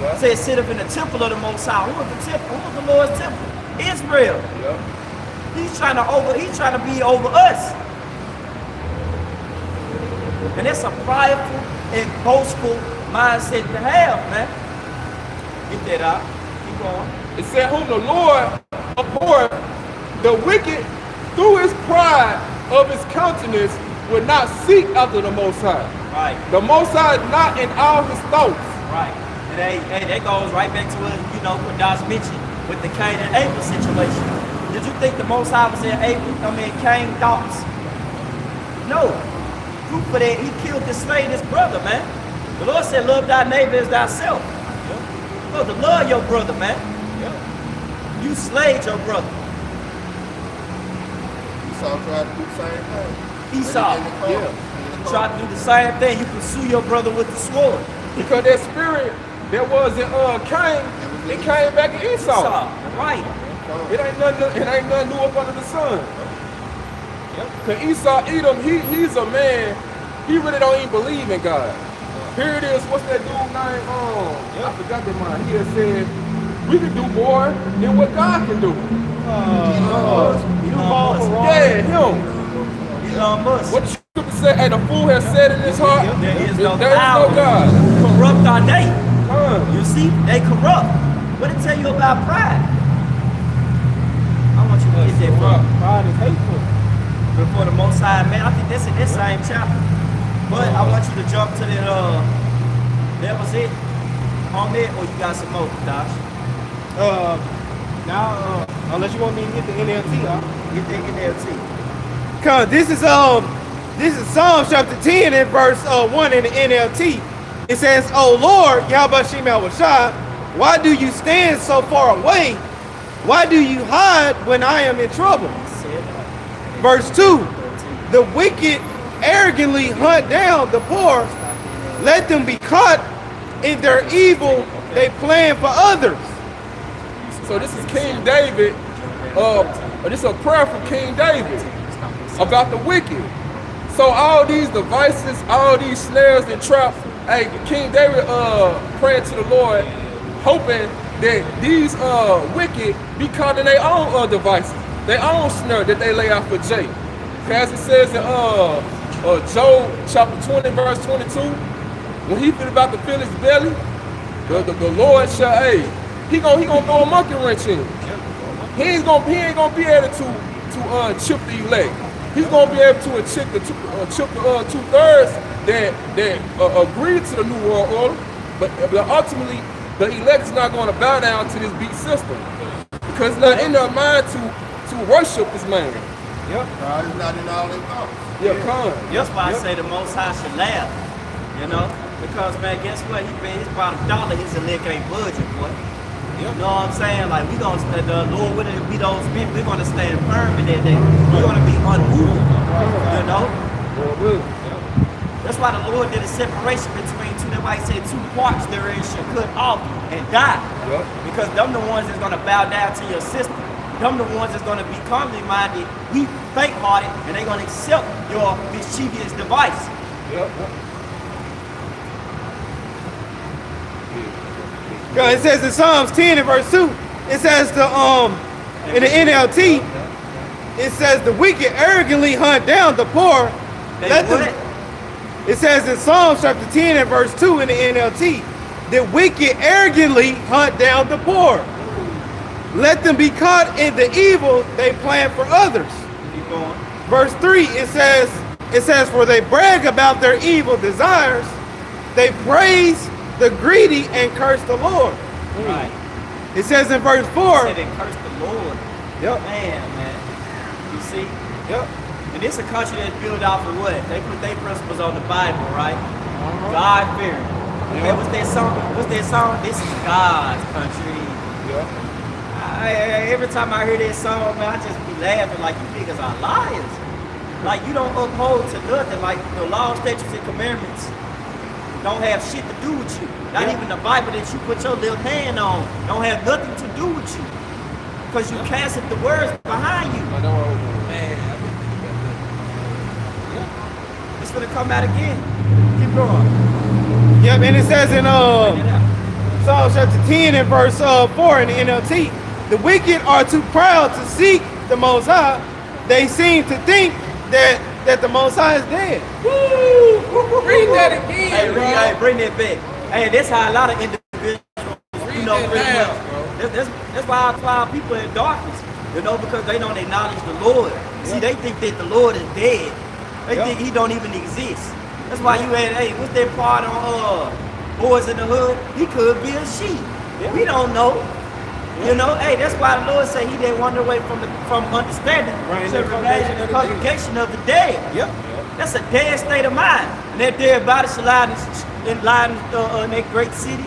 Yeah. Says, sit up in the temple of the Most High. Who is the temple? Who is the Lord's temple? Israel. Yeah. He's trying to be over us. And that's a prideful and boastful mindset to have, man. Get that out. Keep going. It said, whom the Lord abhorreth, the wicked through his pride of his countenance would not seek after the Most High. Right. The Most High is not in all his thoughts. Right. And hey, that goes right back to what, what Doss mentioned with the Cain and Abel situation. Did you think the Most High was in Cain's thoughts? No. Proof for that, he killed and slain his brother, man. The Lord said, love thy neighbor as thyself. Yeah. Lord, to love your brother, man. Yeah. You slayed your brother. Esau tried to do the same thing. Esau, yeah. Tried to do the same thing. You pursue your brother with the sword. Because that spirit that was in Cain, it came back in Esau. Right. It ain't nothing new up under the sun. Cause Esau, Edom, he's a man, he really don't even believe in God. Here it is, what's that dude name? I forgot that man. He had said, we can do more than what God can do. Yeah, him. Elon Musk. What the scripture said, hey, the fool has said in his heart, there is no God. Corrupt are they. You see, they corrupt. What it tell you about pride? I want you to get that from. Pride is hateful. Before the Most High, man, I think that's in this same chapter. But I want you to jump to that, that was it on that, or you got some more, Dosh? Now, unless you want me to get the NLT, Get that NLT. Cause this is Psalm chapter 10 and verse 1 in the NLT. It says, "O Lord, Yahweh Shemel Washai, why do you stand so far away? Why do you hide when I am in trouble?" Verse 2, "The wicked arrogantly hunt down the poor. Let them be caught in their evil. They plan for others." So this is King David. This is a prayer from King David. about the wicked. So all these devices, all these snares and traps, hey, King David praying to the Lord, hoping that these wicked be caught in their own devices, their own snare that they lay out for Jay. As it says in Job chapter 20, verse 22, when he feel about to fill his belly, the Lord shall, hey, he gonna throw a monkey wrench in. He ain't gonna be able to chip the elect. He's gonna be able to chip the 2/3 that agree to the new world order, but ultimately the elect is not gonna bow down to this beat system because it's not in their mind to worship this man. Yep. God is not in all their thoughts. Yeah, come. That's why I say the Most High should laugh, you know? Because, man, guess what? He paid his bottom dollar, his elect ain't budget, boy. You know what I'm saying? Like, we gonna stand, the Lord with it, we those people, we're gonna stand firm in that day. We're gonna be unmoved, you know? That's why the Lord did a separation between two. That's why he said 2 parts therein should cut off and die. Yep. Because them the ones that's gonna bow down to your system. Them the ones that's gonna be carnally minded, weak, faint-hearted, and they're gonna accept your mischievous device. Yep. It says in Psalms 10 and verse 2, it says in the NLT, it says the wicked arrogantly hunt down the poor. It says in Psalms chapter 10 and verse 2 in the NLT, the wicked arrogantly hunt down the poor. Let them be caught in the evil they plan for others. Keep going. Verse 3, it says, for they brag about their evil desires, they praise the greedy and curse the Lord. Right. It says in verse 4. They curse the Lord. Yep. Man. You see? Yep. And it's a country that's built off of what? They put their principles on the Bible, right? God fearing. And what's their song? This is God's country. Yeah. Every time I hear that song, man, I just be laughing like you niggas are liars. Like you don't uphold to nothing. Like the law, statutes, and commandments don't have shit to do with you. Not even the Bible that you put your little hand on don't have nothing to do with you. Because you casted the words behind you. Man, It's gonna come out again. Keep going. Yep, and it says in Psalm chapter 10 and verse 4 in the NLT, the wicked are too proud to seek the Most High. They seem to think that the Most High is dead. Woo! read that again, Hey, bro. hey, bring that back. Hey, that's how a lot of individuals, you know, that pretty down, much. That's why I find people in darkness, you know, because they don't acknowledge the Lord. See, they think that the Lord is dead. They think he don't even exist. That's why you had, hey, what's that part on Boys in the Hood? He could be a sheep. We don't know. You know, hey, that's why the Lord said he didn't wander away from understanding to revelation the congregation of the dead. Yep. That's a dead state of mind. And that dead body shall lie in that great city.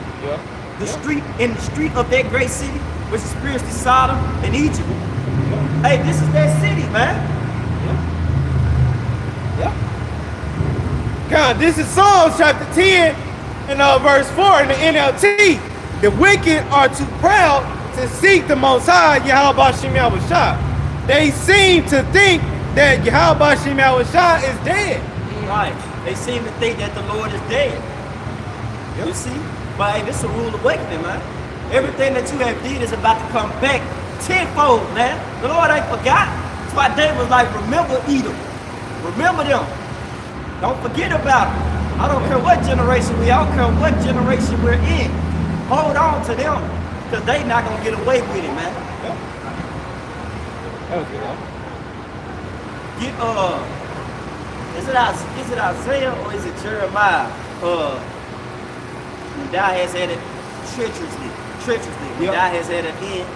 In the street of that great city, which is spiritually Sodom and Egypt. Hey, this is that city, man. God, this is Psalms chapter 10 and verse 4 in the NLT. The wicked are too proud to seek the Most High, Yahweh Shem Yahushua. They seem to think that Yahweh Shem Yahushua is dead. Right. They seem to think that the Lord is dead. You see? But hey, this is a rule awakening, man. Everything that you have did is about to come back tenfold, man. The Lord ain't forgot. That's why David was like, remember Edom. Remember them. Don't forget about them. I don't care what generation we are, I don't care what generation we're in. Hold on to them, because they not going to get away with it, man. Get, is it Isaiah or is it Jeremiah? When thou hast had it treacherously. When thou hast had an end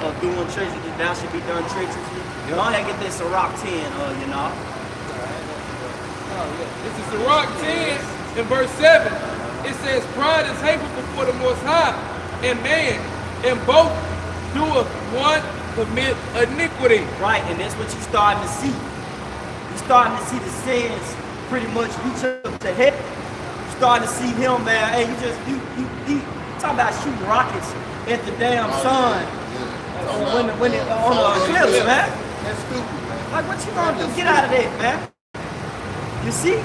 of doing treacherously, thou should be done treacherously. Go ahead and get this Sirach 10, you know. This is Sirach 10 in verse 7. It says, pride is hateful before the Most High, and man, and both doeth one commit iniquity. Right, and that's what you're starting to see. You're starting to see the sins pretty much reach up to heaven. You're starting to see him, man. Hey, you talking about shooting rockets at the damn sun when on the eclipse, man. That's stupid, man. Like, what you gonna do? Get out of there, man. You see?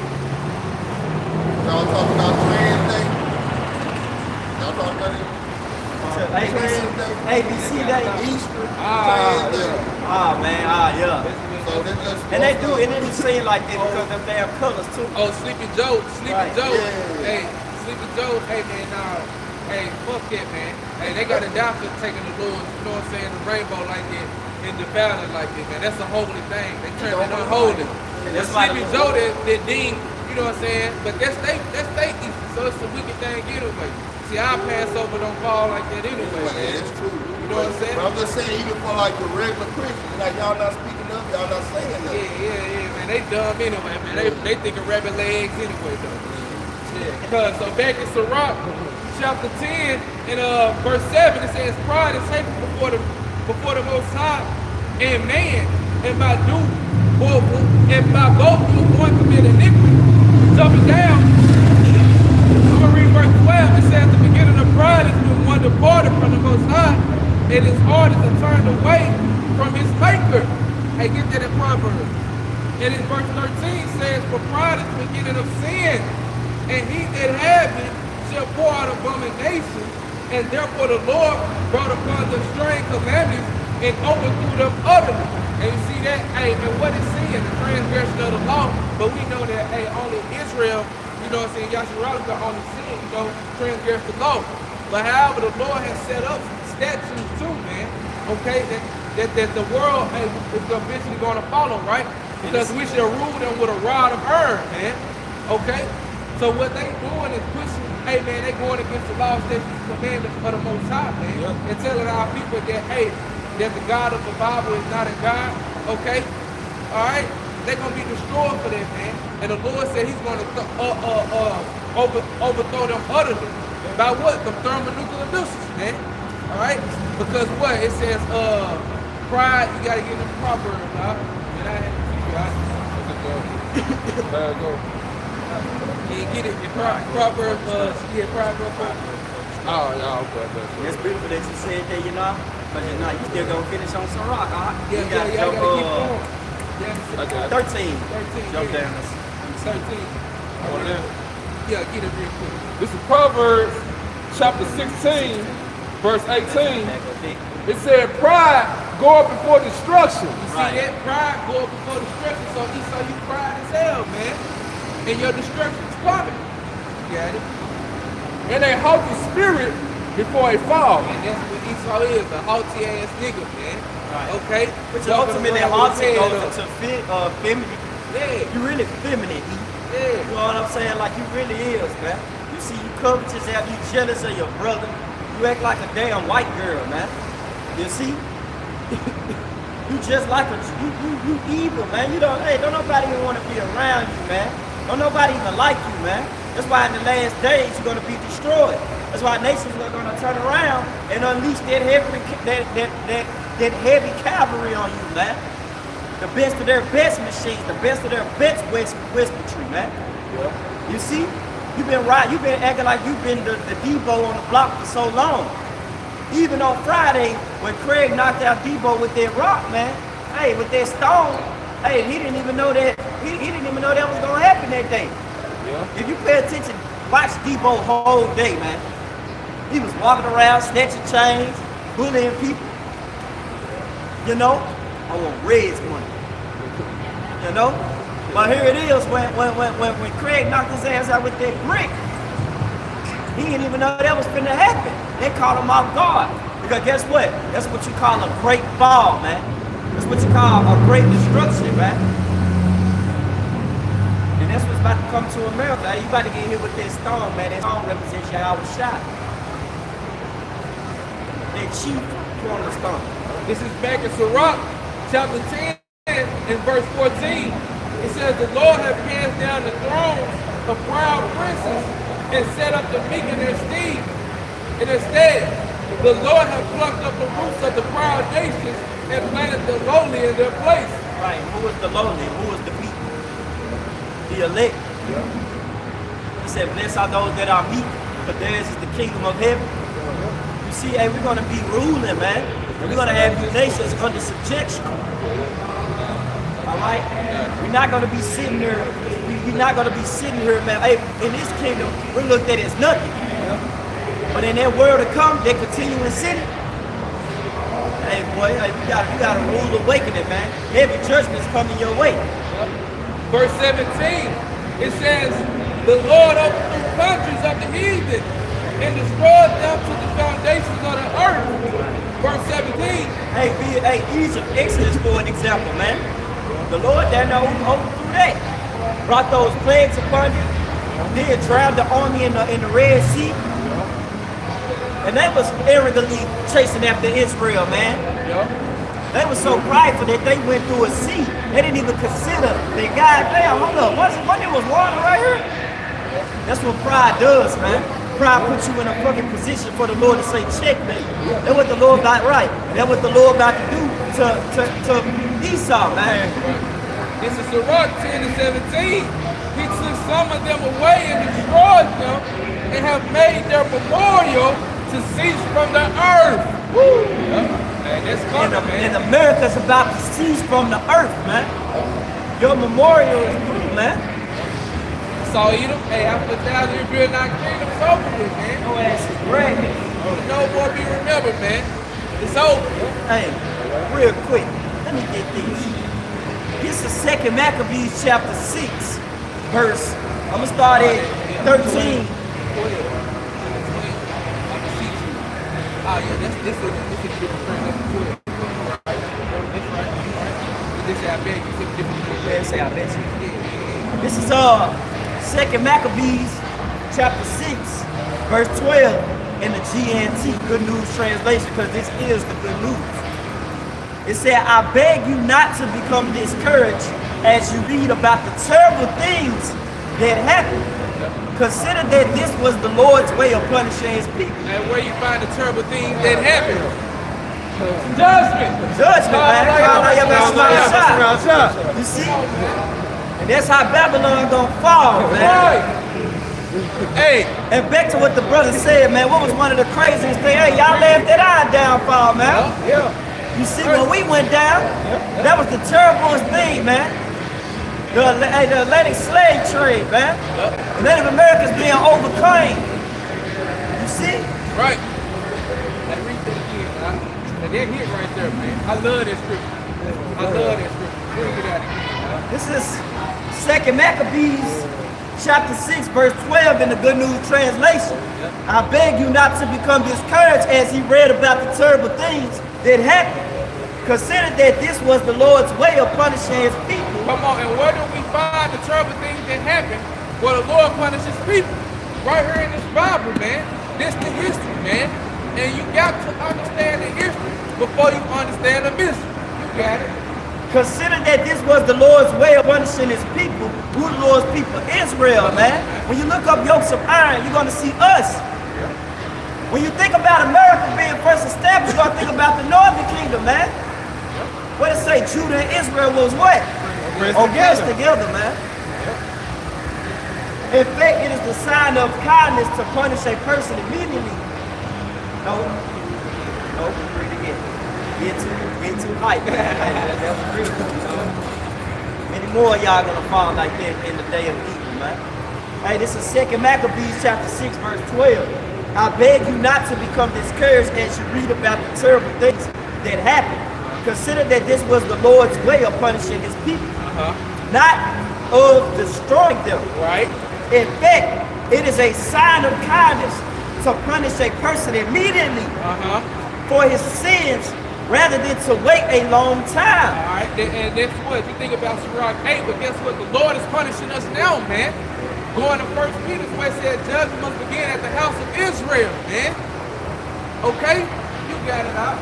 Y'all talking about trans day? Y'all talking about it? ABC Day. Easter. Trans day. Yeah. So they just And they do, and it just seem like that because of their colors too. Oh, Sleepy Joe. Right. Yeah. Hey, Sleepy Joe. Hey, man, hey, fuck that, man. Hey, they got a doctor taking the Lord, you know what I'm saying, the rainbow like that, and the valley like that, man. That's a holy thing. They turn it unholy. That's That's like Sleepy Joe that deem, you know what I'm saying, but that's they Easter, so it's a wicked thing anyway. See, our Passover don't fall like that anyway, Yeah, man. it's true. You know what I'm saying? But I'm just saying, even for like the regular Christians, like y'all not speaking up, y'all not saying nothing. Yeah, man. They dumb anyway, man. They think of rabbit legs anyway, though. Yeah. So back in Sirach, chapter 10, and verse 7, it says, "Pride is hateful before the Most High, and man, and by both will one commit iniquity." Jumping down, I'm gonna read verse 12. It says, "The beginning of pride is when one departed from the Most High, and his heart is turned away from his maker." Hey, get that in Proverbs. And in verse 13 says, "For pride is the beginning of sin, and he that hath it shall pour out abomination. And therefore the Lord brought upon them strange calamity and overthrew them utterly." And you see that, hey, and what is sin? The transgression of the law. But we know that, hey, only Israel, you know what I'm saying, Yasharalika only sin, you know, transgress the law. But however, the Lord has set up statutes too, man, okay, that the world, hey, is eventually going to follow, right? Because we shall rule them with a rod of iron, man, okay? So what they doing is pushing, hey, man, they going against the law, statutes, commandments of the Most High, man, and telling our people that, hey, that the God of the Bible is not a God, okay? All right? They're going to be destroyed for that, man. And the Lord said he's going to overthrow them utterly. By what? The thermonuclear missiles, man. All right? Because what? It says, pride, you got to get them Proverbs, huh? And I had to see you, you get it. Proverbs, Proverbs. Oh, yeah, okay. It's beautiful that you said that, you know. But you know, you still gonna finish on some rock, huh? Yeah, you gotta I jump, gotta keep going. Yeah, 13. 13. Jump Yeah. down. 13. Yeah, get it real quick. This is Proverbs chapter 16, verse 18. It said, "Pride goeth before destruction." You see that? Pride go up before destruction, so Esau, you pride as hell, man. And your destruction's coming. You got it? And a haughty spirit before a fall. And that's what Esau is, a haughty ass nigga, man. Right. Okay? Which ultimately haughty goes into feminine. Yeah. You really feminine, E. Yeah. You know what I'm saying? Like you really is, man. You see, you covetous, have you jealous of your brother. You act like a damn white girl, man. You see? You just like you evil, man. You don't nobody even want to be around you, man. Don't nobody even like you, man. That's why in the last days you're gonna be destroyed. That's why nations are gonna turn around and unleash that heavy cavalry on you, man. The best of their best machines, the best of their best weaponry, man. Yeah. You see, you've been acting like you've been the Debo on the block for so long. Even on Friday, when Craig knocked out Debo with that rock, man, hey, with that stone, hey, he didn't even know that was gonna happen that day. Yeah. If you pay attention, watch Debo whole day, man. He was walking around, snatching chains, bullying people. You know, I want Red's money. You know? But here it is, when Craig knocked his ass out with that brick, he didn't even know that was finna happen. They caught him off guard. Because guess what? That's what you call a great fall, man. That's what you call a great destruction, man. And that's what's about to come to America. You about to get hit with that stone, man. That stone represents your shot. That chief cornerstone. This is back in Sirach, chapter 10, and verse 14. It says, "The Lord hath cast down the thrones of proud princes and set up the meek in their stead. And instead, the Lord hath plucked up the roots of the proud nations and planted the lowly in their place." Right. Who is the lowly? Who is the meek? The elect. Yeah. He said, "Blessed are those that are meek, for theirs is the kingdom of heaven." You see, hey, we're going to be ruling, man. And we're going to have these nations under subjection. All right? We're not going to be sitting there. We're not going to be sitting here, man. Hey, in this kingdom, we're looked at as nothing. But in that world to come, they continue in sin. Hey, boy, hey, you got a rude awakening, man. Heavy judgment's coming your way. Verse 17, it says, the Lord overthrew countries of the heathen and destroyed them to the foundations of the earth. Verse 17. Hey, Egypt, Exodus for an example, man. The Lord that overthrew that. Brought those plagues upon you. Then drowned the army in the Red Sea. And they was arrogantly chasing after Israel, man. They were so prideful that they went through a sea. They didn't even consider that God, damn, hold up, what there was water right here? That's what pride does, man. Pride puts you in a fucking position for the Lord to say, checkmate. That's what the Lord got right. That's what the Lord about to do to Esau, man. This is Sirach 10 and 17. He took some of them away and destroyed them and have made their memorial to cease from the earth. Woo! Man, that's coming, man. And America's about to cease from the earth, man. Your memorial is through, man. So Edom, hey, after 1,000 years, you're not kingdom, it's over with, man. No ass is great. No more be remembered, man. It's over. Hey, real quick, let me get this. This is 2 Maccabees chapter 6, verse, I'm going to start at 13. Oh yeah, this is different thing. That's right. This is I bet you took different thing. Yeah, say I bet you. This is 2 Maccabees chapter 6, verse 12 in the GNT, Good News Translation, because this is the good news. It said, I beg you not to become discouraged as you read about the terrible things that happened. Consider that this was the Lord's way of punishing his people. And where you find the terrible things that happen? Judgment. Judgment, man. You see? And that's how Babylon gonna fall, man. Right. Hey. And back to what the brother said, man, what was one of the craziest things? Hey, y'all laughed at our downfall, man. Yeah. You see, when we went down, that was the terriblest thing, man. The Atlantic slave trade, man. Native Americans being overclaimed. You see? Right. Let's read that again, man. And that hit right there, man. I love that scripture. I love that scripture. Bring it out again. This is 2 Maccabees chapter 6, verse 12 in the Good News Translation. I beg you not to become discouraged as he read about the terrible things that happened. Consider that this was the Lord's way of punishing his people. Come on, and where do we find the terrible things that happen where the Lord punishes people? Right here in this Bible, man. This the history, man. And you got to understand the history before you understand the mystery. You got it. Consider that this was the Lord's way of punishing his people. Who the Lord's people? Israel, man. When you look up yokes of iron, you're going to see us. When you think about America being first established, you're going to think about the northern kingdom, man. What it say? Judah and Israel was what? Oppressed together, man. In fact, it is the sign of kindness to punish a person immediately. No, read it again. Get too hype, man. That's real, Many more of y'all gonna fall like that in the day of evil, man. Hey, this is 2 Maccabees chapter 6, verse 12. I beg you not to become discouraged as you read about the terrible things that happened. Consider that this was the Lord's way of punishing his people, not of destroying them. Right. In fact, it is a sign of kindness to punish a person immediately for his sins rather than to wait a long time. All right, and that's what you think about Sirach 8, but guess what? The Lord is punishing us now, man. Going to 1 Peter where it said judgment must begin at the house of Israel, man. Okay? You got it out.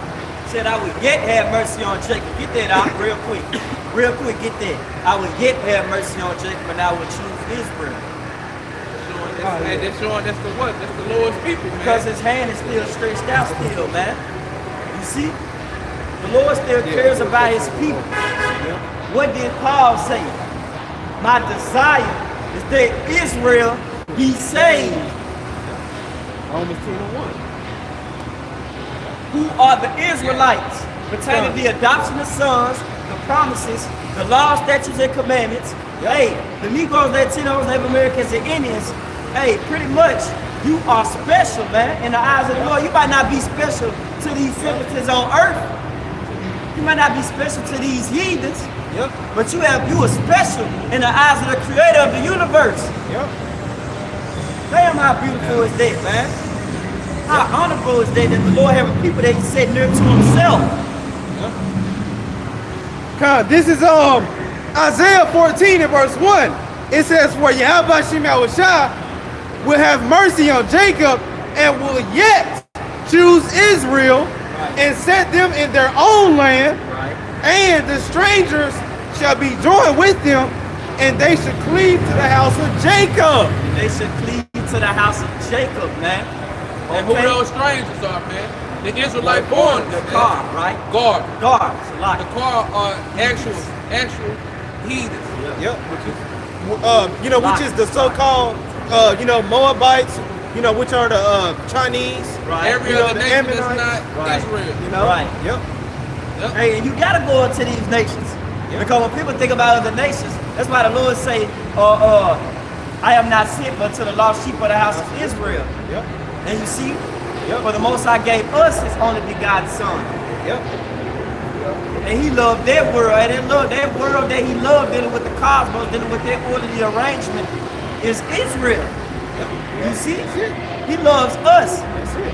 Said I would yet have mercy on Jacob. Get that out real quick. Real quick, get that. I would yet have mercy on Jacob and I would choose Israel. And that's showing that's the what? That's the Lord's people, man. Because his hand is still stretched out still, man. You see? The Lord still cares about his people. What did Paul say? My desire is that Israel be saved. Romans 10:1. Who are the Israelites? Pertaining to the adoption of sons, the promises, the law, statutes, and commandments. Hey, the Negroes, Latinos, Native Americans, and Indians, hey, pretty much, you are special, man, in the eyes of the Lord. You might not be special to these simpletons on earth. You might not be special to these heathens. Yep. But you are special in the eyes of the creator of the universe. Yep. Damn, how beautiful is that, man? How honorable is that the Lord having people that he set near to himself. This is Isaiah 14 and verse 1. It says, "For Yahweh Shemawashah will have mercy on Jacob and will yet choose Israel and set them in their own land, and the strangers shall be joined with them, and they should cleave to the house of Jacob." They should cleave to the house of Jacob, man. And who those strangers are, man? The Israelite born. The car, right? God. God, it's a lot. The car are actual heathens. Yep. Which is the so-called, Moabites, which are the Chinese. Right. Every other nation that's not Israel. Right. Yep. Hey, and you gotta go into these nations. Because when people think about other nations, that's why the Lord say, I am not sent but to the lost sheep of the house of Israel. Yep. And you see, for the Most High gave us his only begotten son. Yep. And he loved that world, and that world that he loved, dealing with the cosmos, dealing with that orderly arrangement, is Israel. Yep. You see? He loves us. That's it.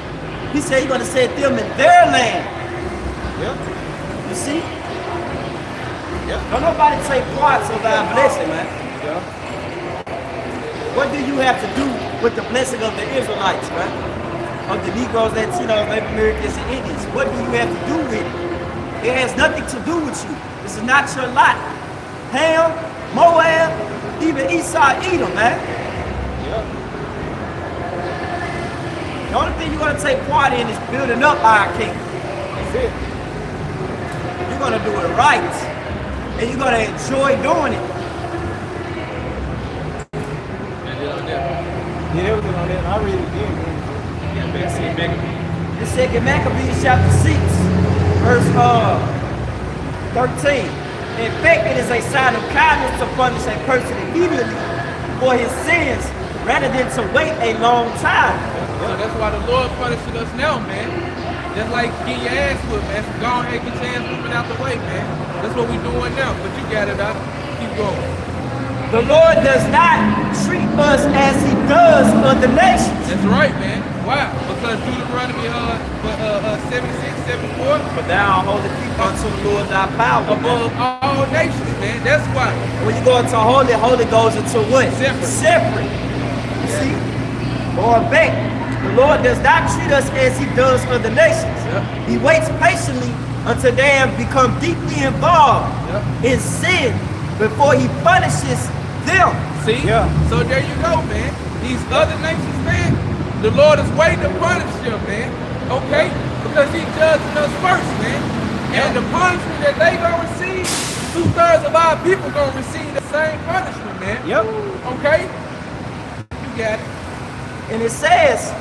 He said he's gonna set them in their land. Yep. You see? Yep. Don't nobody take parts of our blessing, man. Yeah. What do you have to do with the blessing of the Israelites, man? Of the Negroes, Latinos, Native Americans, and Indians? What do you have to do with it? It has nothing to do with you. This is not your lot. Ham, Moab, even Esau, Edom, man. Yep. The only thing you're gonna take part in is building up our kingdom. That's it. You're gonna do it right, and you're gonna enjoy doing it. Yeah, that was it on that. I read it again. The second Maccabees chapter 6, verse 13. In fact, it is a sign of kindness to punish a person immediately for his sins rather than to wait a long time. So that's why the Lord punishing us now, man. Just like getting your ass whipped, man. So go ahead, get your ass whipping out the way, man. That's what we doing now. But you got it out. Keep going. The Lord does not treat us as he does other nations. That's right, man. Why? Because Deuteronomy 76:74. But thou art holy people unto the Lord thy power. Above all nations, man. That's why. When you go into holy, holy goes into what? Separate. You see? Going back, the Lord does not treat us as he does other nations. He waits patiently until they have become deeply involved in sin before he punishes them. See? So there you go, man. These other nations, man, the Lord is waiting to punish them, man. Okay? Because he's judging us first, man. And the punishment that they gonna receive, 2/3 of our people gonna receive the same punishment, man. Yep. Okay? You got it. And it says,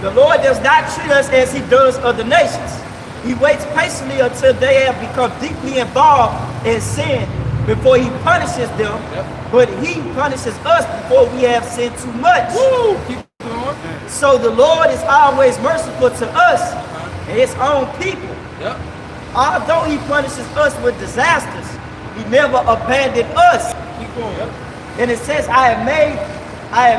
the Lord does not treat us as he does other nations. He waits patiently until they have become deeply involved in sin before he punishes them. But he punishes us before we have sinned too much. Woo! Keep going. So the Lord is always merciful to us and his own people. Although he punishes us with disasters, he never abandoned us. Keep going. And it says, I have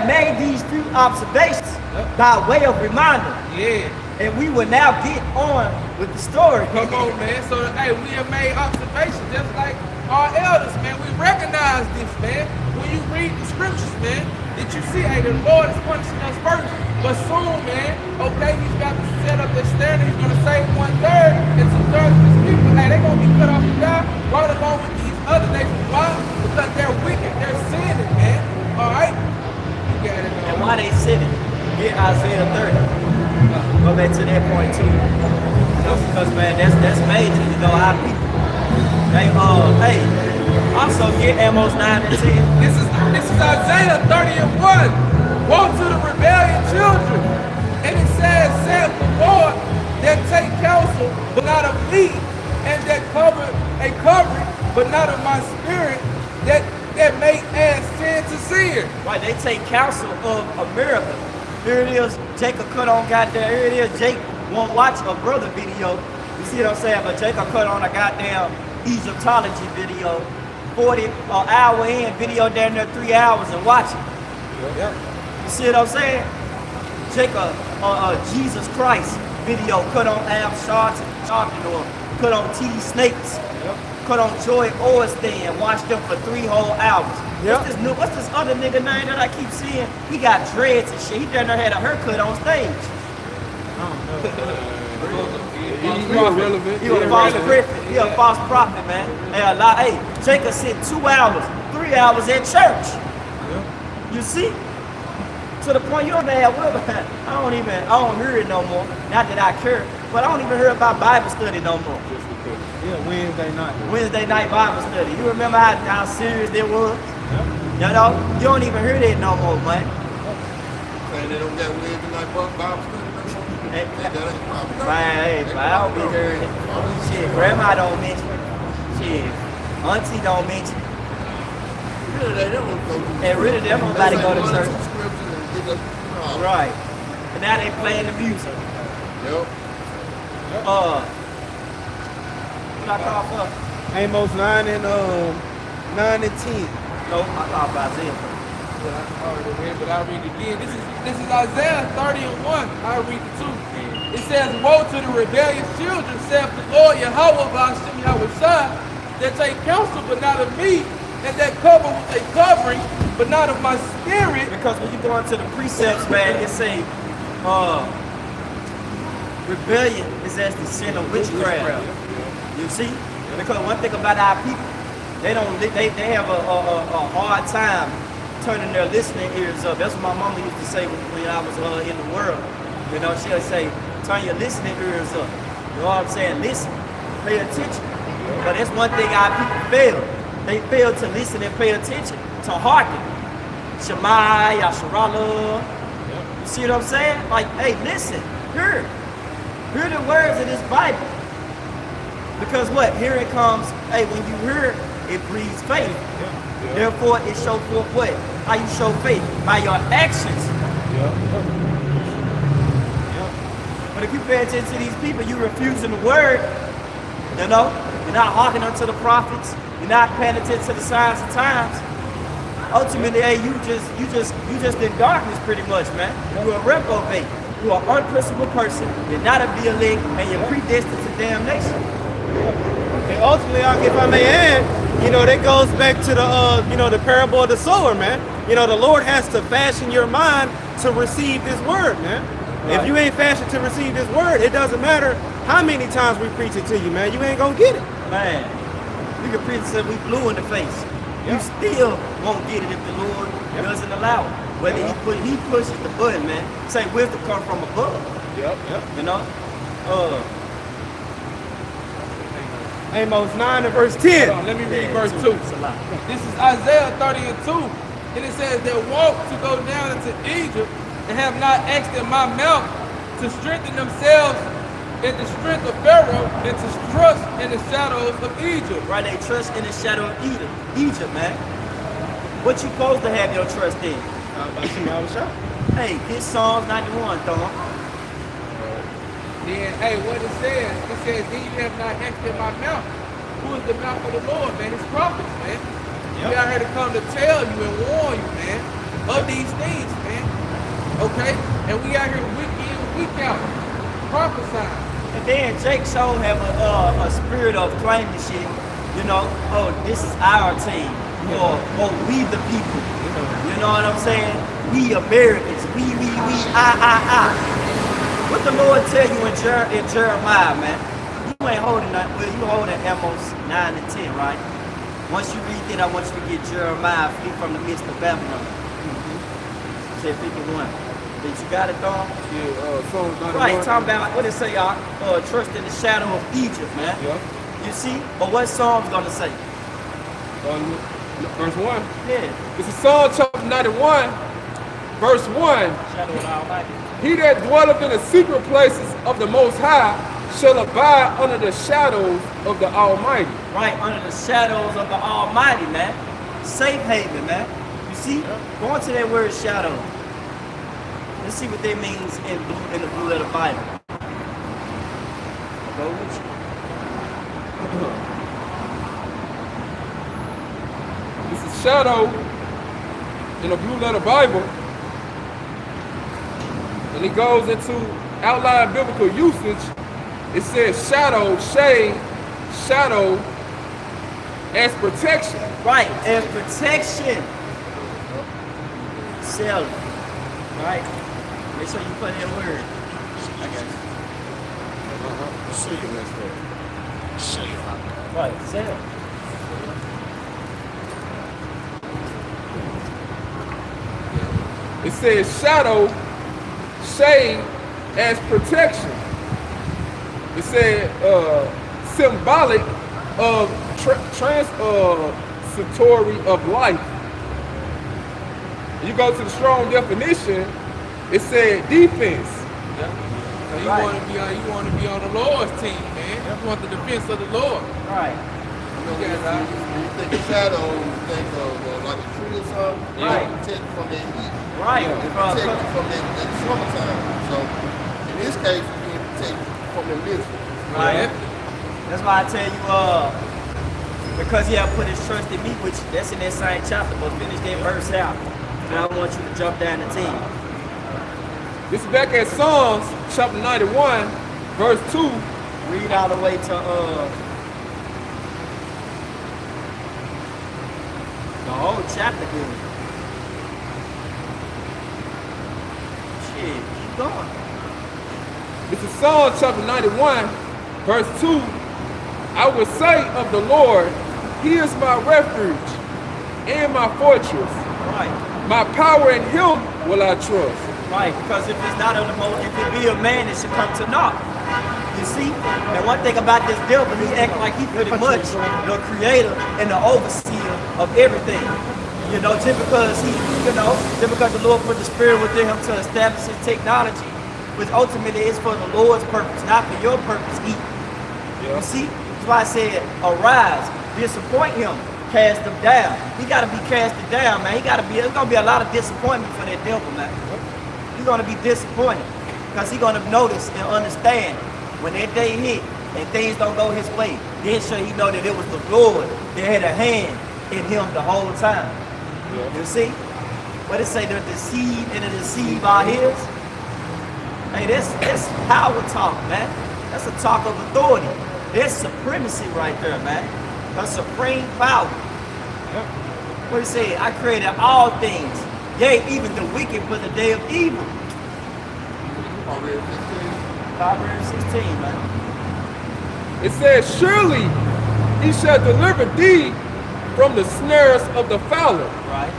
made these few observations by way of reminder. Yeah. And we will now get on with the story. Come on, man. So, hey, we have made observations just like our elders, man. We recognize this, man. When you read the scriptures, man, that you see, hey, the Lord is punishing us first. But soon, man, okay, he's got to set up this standard. He's going to save 1/3 and 2/3 of his people. Hey, they're going to be cut off and die right along with these other nations. Why? Because they're wicked. They're sinning, man. All right? You got it, man. And why they sinning? Get Isaiah 30. Go back to that point too. Because man, that's major, our people. They hey, also get Amos 9 and 10. This is Isaiah 30 and 1. Woe to the rebellion children. And it says the Lord that take counsel, but not a plea, and that cover a covering, but not of my spirit that make add sin to sin. Right, they take counsel of America. Here it is, Jacob cut on goddamn, here it is, Jake won't watch a brother video. You see what I'm saying? But Jacob cut on a goddamn Egyptology video, 40 an hour in, video down there 3 hours and watch it. Yep. You see what I'm saying? Jacob, Jesus Christ video cut on Al Sharpton or cut on T.D. Snakes. Yep. Cut on Joy Orstein, watched them for 3 whole hours. Yep. What's this other nigga name that I keep seeing? He got dreads and shit. He down there had a haircut on stage. He's irrelevant. He was a false prophet. He a false prophet, man. Hey, Jacob sit 2 hours, 3 hours at church. Yeah. You see? To the point you don't have I don't hear it no more. Not that I care, but I don't even hear about Bible study no more. Yeah, Wednesday night. Wednesday night Bible study. You remember how serious it was? You know, you don't even hear that no more, man. Saying they don't got Wednesday night Bible study no more. Hey, That ain't probably man, hey, I don't be hearing it. Shit, grandma don't mention it. Shit, auntie don't mention it. Really, they don't go to And really, them nobody go to church. Scriptures and get us, Right. And now they playing the music. Yep. What I call for? Amos 9 and 10. No, I call for Isaiah. But I read it again. This is Isaiah 30 and 1. I read it too. It says, woe to the rebellious children, saith the Lord Yahweh Ba'ashem Yahushua, that take counsel but not of me, and that cover with a covering but not of my spirit. Because when you go into the precepts, man, it say rebellion is as the sin of witchcraft. You see? Because one thing about our people, they have a hard time turning their listening ears up. That's what my mama used to say when I was in the world. You know, she'll say, turn your listening ears up. You know what I'm saying? Listen, pay attention. But that's one thing our people fail. They fail to listen and pay attention, to hearken. Shema, Yasharallah. You see what I'm saying? Like, hey, listen, hear the words of this Bible. Because what? Here it comes, hey, when you hear it breeds faith. Therefore, it show forth what? How you show faith? By your actions. But if you pay attention to these people, you refusing the word, you know? You're not hearkening unto the prophets. You're not paying attention to the signs of times. Ultimately, hey, you just in darkness pretty much, man. You're a reprobate. You're an unprincipled person. You're not of the elect, and you're predestined to damnation. And ultimately, if I may add, you know, that goes back to the, you know, the parable of the sower, man. You know, the Lord has to fashion your mind to receive this word, man. Right. If you ain't fashioned to receive this word, it doesn't matter how many times we preach it to you, man. You ain't gonna get it. Man, we can preach it we blue in the face. You still won't get it if the Lord doesn't allow it. Whether he pushes the button, man. Say wisdom come from above. You know? Amos 9 and verse 10. Hold on, let me read verse 2. This is Isaiah 30 and 2. And it says, they walk to go down into Egypt and have not asked in my mouth to strengthen themselves in the strength of Pharaoh and to trust in the shadows of Egypt. Right, they trust in the shadow of Egypt, man. What you supposed to have your trust in? Hey, get Psalms 91, Thorn. Then, hey, what it says, then you have not asked in my mouth. Who is the mouth of the Lord, man? It's prophets, man. We out here to come to tell you and warn you, man, of these things, man. Okay? And we out here week in, week out, prophesying. And then Jake Show have a spirit of claiming shit, you know, oh, this is our team, or oh, we the people. You know what I'm saying? We Americans, we, I. What the Lord tell you in Jeremiah, man? You ain't holding that, well, you holding Amos 9 and 10, right? Once you read that, I want you to get Jeremiah, flee from the midst of Babylon. Say 51. Did you got it, Thorn? Yeah, Psalms 91. Right, talking about, what it say, y'all? Trust in the shadow of Egypt, man. Yeah. You see? But what Psalm's gonna say? Verse 1. Yeah. This is Psalm chapter 91, verse 1. Shadow of the Almighty. He that dwelleth in the secret places of the Most High shall abide under the shadows of the Almighty. Right, under the shadows of the Almighty, man. Safe haven, man. You see? Go into that word shadow. Let's see what that means in the blue letter Bible. Go with you. This is shadow in the blue letter Bible. And it goes into outline biblical usage. It says shadow, shade, shadow as protection. Right, as protection. Sell it. Right? Make sure you put that word. I got you. Right, sell. It says shadow, shade as protection. It said symbolic of transitory of life. You go to the strong definition, it said defense. So you want to be on the Lord's team, man. You want the defense of the Lord. Right. When you think of shadow, you think of like a tree or something. Right. Protect you from that heat. Right. And protect you from that summertime. So in this case, you can protect you from the misery. Right. That's why I tell you, because he had put his trust in me, which that's in that same chapter, but finish that verse out. And I want you to jump down the team. This is back at Psalms chapter 91, verse 2. Read all the way to the whole chapter good. Shit, keep going. This is Psalm chapter 91, verse 2. I will say of the Lord, He is my refuge and my fortress. Right. My power in Him will I trust. Right, because if it's not of the most, if it be a man, it should come to naught. You see? And one thing about this devil, he act like he pretty much the creator and the overseer of everything. You know, just because the Lord put the spirit within him to establish his technology, which ultimately is for the Lord's purpose, not for your purpose either. Yeah. You see? That's why I said, arise, disappoint him, cast him down. He got to be casted down, man. There's going to be a lot of disappointment for that devil, man. He's going to be disappointed because he's going to notice and understand when that day hit and things don't go his way, then sure he know that it was the Lord that had a hand in him the whole time. Yeah. You see? What it say, the deceive and the deceive are his? Hey, that's power talk, man. That's a talk of authority. There's supremacy right there, man. A supreme power. Yep. What it say? I created all things, yea, even the wicked for the day of evil. Proverbs 16, man. It says, surely He shall deliver thee from the snares of the fowler. Right.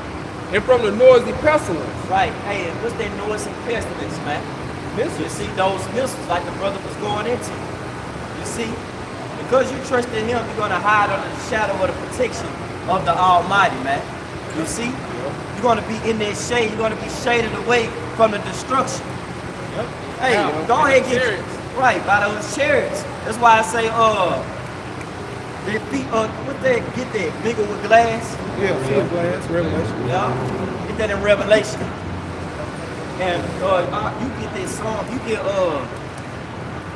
And from the noisy pestilence. Right. Hey, and what's that noisy pestilence, man? Missiles. You see those missiles like the brother was going into. You see? Because you trust in him, you're going to hide under the shadow of the protection of the Almighty, man. You see? You're going to be in that shade. You're going to be shaded away from the destruction. Yep. Hey, go ahead and get right by those chariots. That's why I say, their feet, what they get that bigger with glass? Yeah, field glass, Revelation. Yeah, get that in Revelation. And you get that song, you get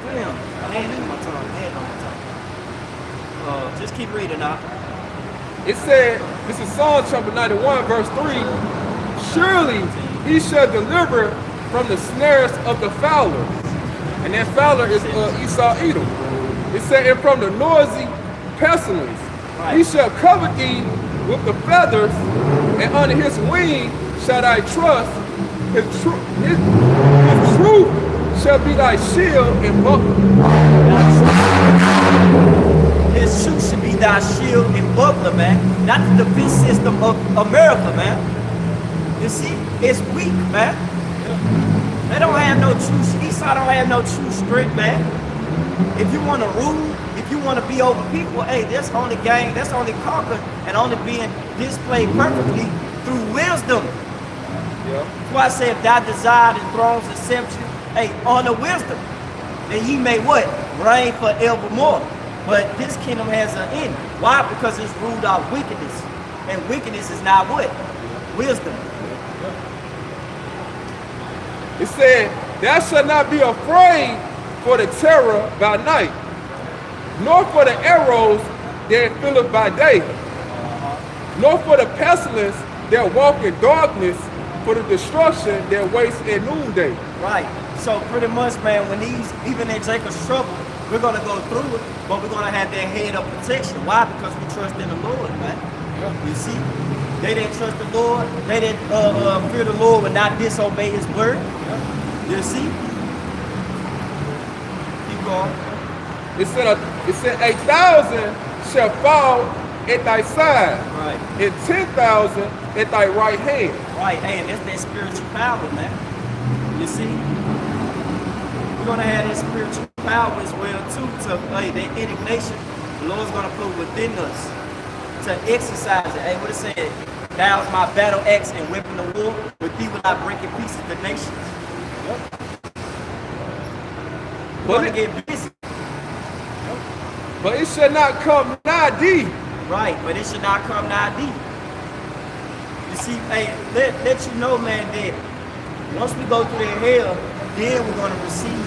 damn, hand in my tongue, hand on my tongue. Just keep reading now. It said, this is Psalm chapter 91, verse 3. Surely He shall deliver from the snares of the fowler. And that fowler is Esau Edom. It said, and from the noisy pestilence. Right. He shall cover thee with the feathers, and under his wing shall thy trust. His truth shall be thy shield and buckler. His truth should be thy shield and buckler, man. Not the defense system of America, man. You see, it's weak, man. They don't have no true, Esau don't have no true strength, man. If you want to rule, if you want to be over people, hey, that's only gained, that's only conquered and only being displayed perfectly through wisdom. Yeah. That's why I say if thou desire the thrones and scepter, hey, honor wisdom, then he may what? reign forevermore. But this kingdom has an end. Why? Because it's ruled out wickedness. And wickedness is not what? Wisdom. It said, thou shalt not be afraid for the terror by night, nor for the arrows that filleth by day, nor for the pestilence that walk in darkness, for the destruction that wastes at noonday. Right. So pretty much, man, when these, even in Jacob's trouble, we're going to go through it, but we're going to have that head of protection. Why? Because we trust in the Lord, man. You see? They didn't trust the Lord. They didn't fear the Lord and not disobey his word. You see? Keep going. It said 1,000 shall fall at thy side, Right. and 10,000 at thy right hand. Right. Hey, and that's that spiritual power, man. You see? We're going to have that spiritual power as well, too, to that indignation the Lord's going to put within us to exercise it. Hey, what it said? Now is my battle axe and weapon of war. With thee will I break in pieces the nations. We're going to get busy. But it shall not come nigh thee. Right, but it should not come nigh thee. You see, hey, let you know, man, that once we go through that hell, then we're going to receive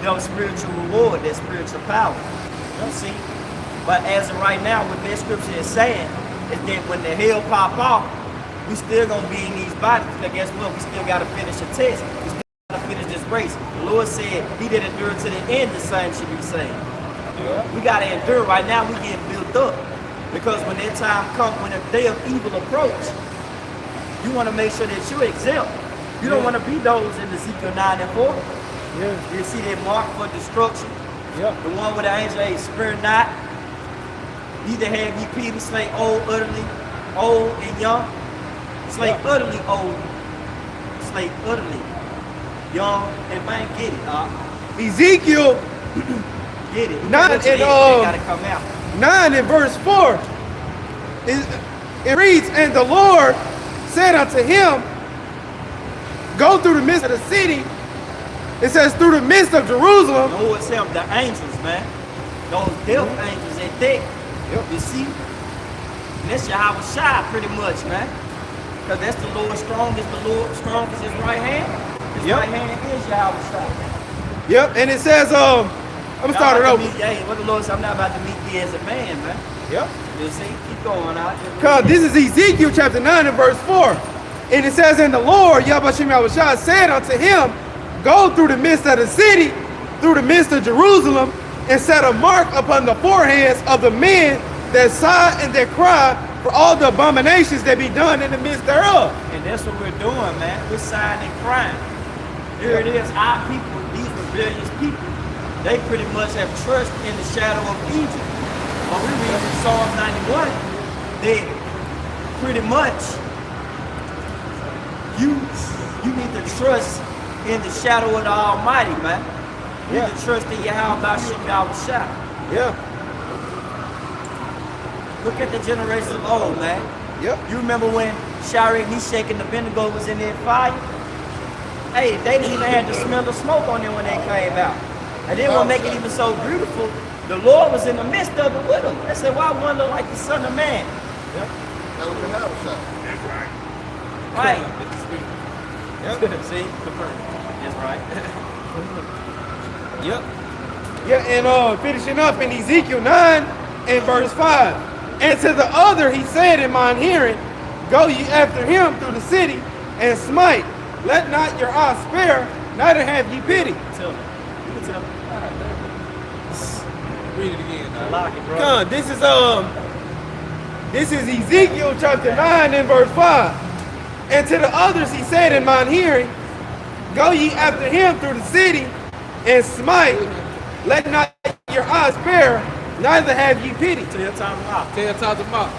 that spiritual reward, that spiritual power. You see? But as of right now, what that scripture is saying is that when the hell pop off, we still going to be in these bodies. Because guess what? We still got to finish a test. We still got to finish this race. The Lord said he that endure to the end, the same should be saved. We got to endure. Right now, we getting built up. Because when that time comes, when the day of evil approach, you want to make sure that you're exempt. You don't want to be those in Ezekiel 9 and 4. Yeah. You see that mark for destruction. Yeah. The one with the angel, hey, spare not. Neither have ye pity, slay old, utterly, old and young. Slay utterly old, slay utterly young, and man, get it, Ezekiel get it. Nine Eventually, and, it gotta come out. 9 and verse 4, it reads, and the Lord said unto him, go through the midst of the city. It says through the midst of Jerusalem. No, it's him, the angels, man. Those death angels at that. You see? And that's Yahweh Shai pretty much, man. Because that's the Lord strongest, his right hand. His right hand is Yahweh Shai. Yep, and it says, I'm gonna start it over. Hey, what the Lord said, I'm not about to meet thee as a man, man. Yep. You see? Keep going out. Because this is Ezekiel chapter 9 and verse 4. And it says, and the Lord, Yahweh Shai, said unto him, go through the midst of the city, through the midst of Jerusalem, and set a mark upon the foreheads of the men that sigh and that cry for all the abominations that be done in the midst thereof. And that's what we're doing, man. We're sighing and crying. Here it is, our people, these rebellious people, they pretty much have trust in the shadow of Egypt. But we read in Psalm 91 that pretty much you need to trust in the shadow of the Almighty, man. You need to trust in Yahweh Shai. Yeah. Look at the generations of old, man. Yep. You remember when Shadrach, Meshach, and Abednego was in that fire? Hey, they didn't even have to smell the smoke on them when they came out. And then what make it even so beautiful, the Lord was in the midst of it with them. They said, why one look like the Son of Man? Yep. That was the house shot. Right. Yep. See? That's right. Yep. Yeah, and finishing up in Ezekiel 9 and verse 5. And to the other he said in mine hearing, go ye after him through the city and smite. Let not your eyes spare, neither have ye pity. Tell me. You can tell me. Read it again. I like it, bro. Come, this is Ezekiel chapter 9 and verse 5. And to the others he said in mine hearing, go ye after him through the city and smite. Let not your eyes spare, neither have ye pity. Tell your time out. Tell your time out.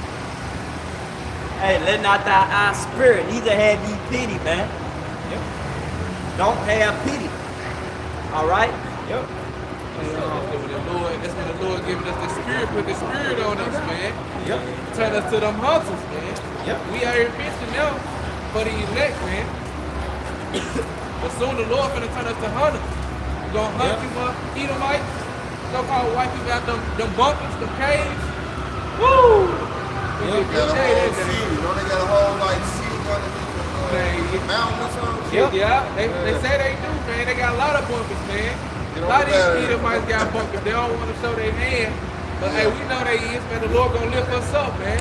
Hey, let not thy eyes spirit, neither have ye pity, man. Yep. Don't have pity. All right? Yep. That's when the Lord giving us the spirit, put the spirit on us, man. Yep. Turn us to them hunters, man. Yep. We out here fishing now for the elect, man. But soon the Lord gonna turn us to hunters. We're gonna hunt you for Edomite, so-called white people out them bunkers, them caves. Woo! They got a whole city. You know, they got a whole like city underneath the mountain or something. Yeah, they say they do, man. They got a lot of bunkers, man. A lot of these Edomites got bunkers. They don't want to show their hand. But hey, we know they is, man. The Lord gonna lift us up, man.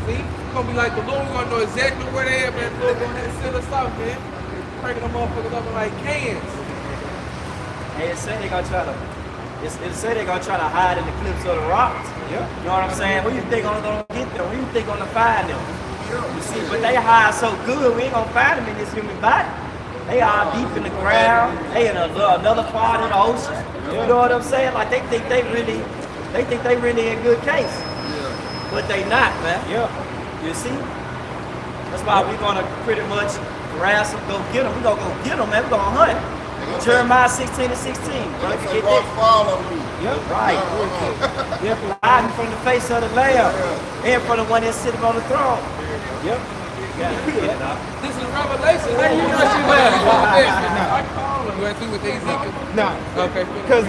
See? It's gonna be like the Lord, we gonna know exactly where they at, man. The Lord gonna have to seal us out, man. Breaking them motherfuckers up like cans. And it say they gonna try to, it say they gonna try to hide in the cliffs of the rocks. Yeah. You know what I'm saying? Who you think gonna get them? Who you think gonna find them? You see, but they hide so good, we ain't gonna find them in this human body. They are deep in the ground. They in another part of the ocean. You know what I'm saying? Like they think they really in good case. Yeah. But they not, man. Yeah. You see? That's why we're gonna pretty much grasp them, go get them. We're gonna go get them, man. We're gonna hunt. Jeremiah 16 and 16. Bro, you get Rock that? fall on me. Yep, right. Yep, hiding from the face of the Lamb and from the one that's sitting on the throne. Yep. This is Revelation. Hey, you know she left. You went through with Ezekiel? Nah. Okay. Because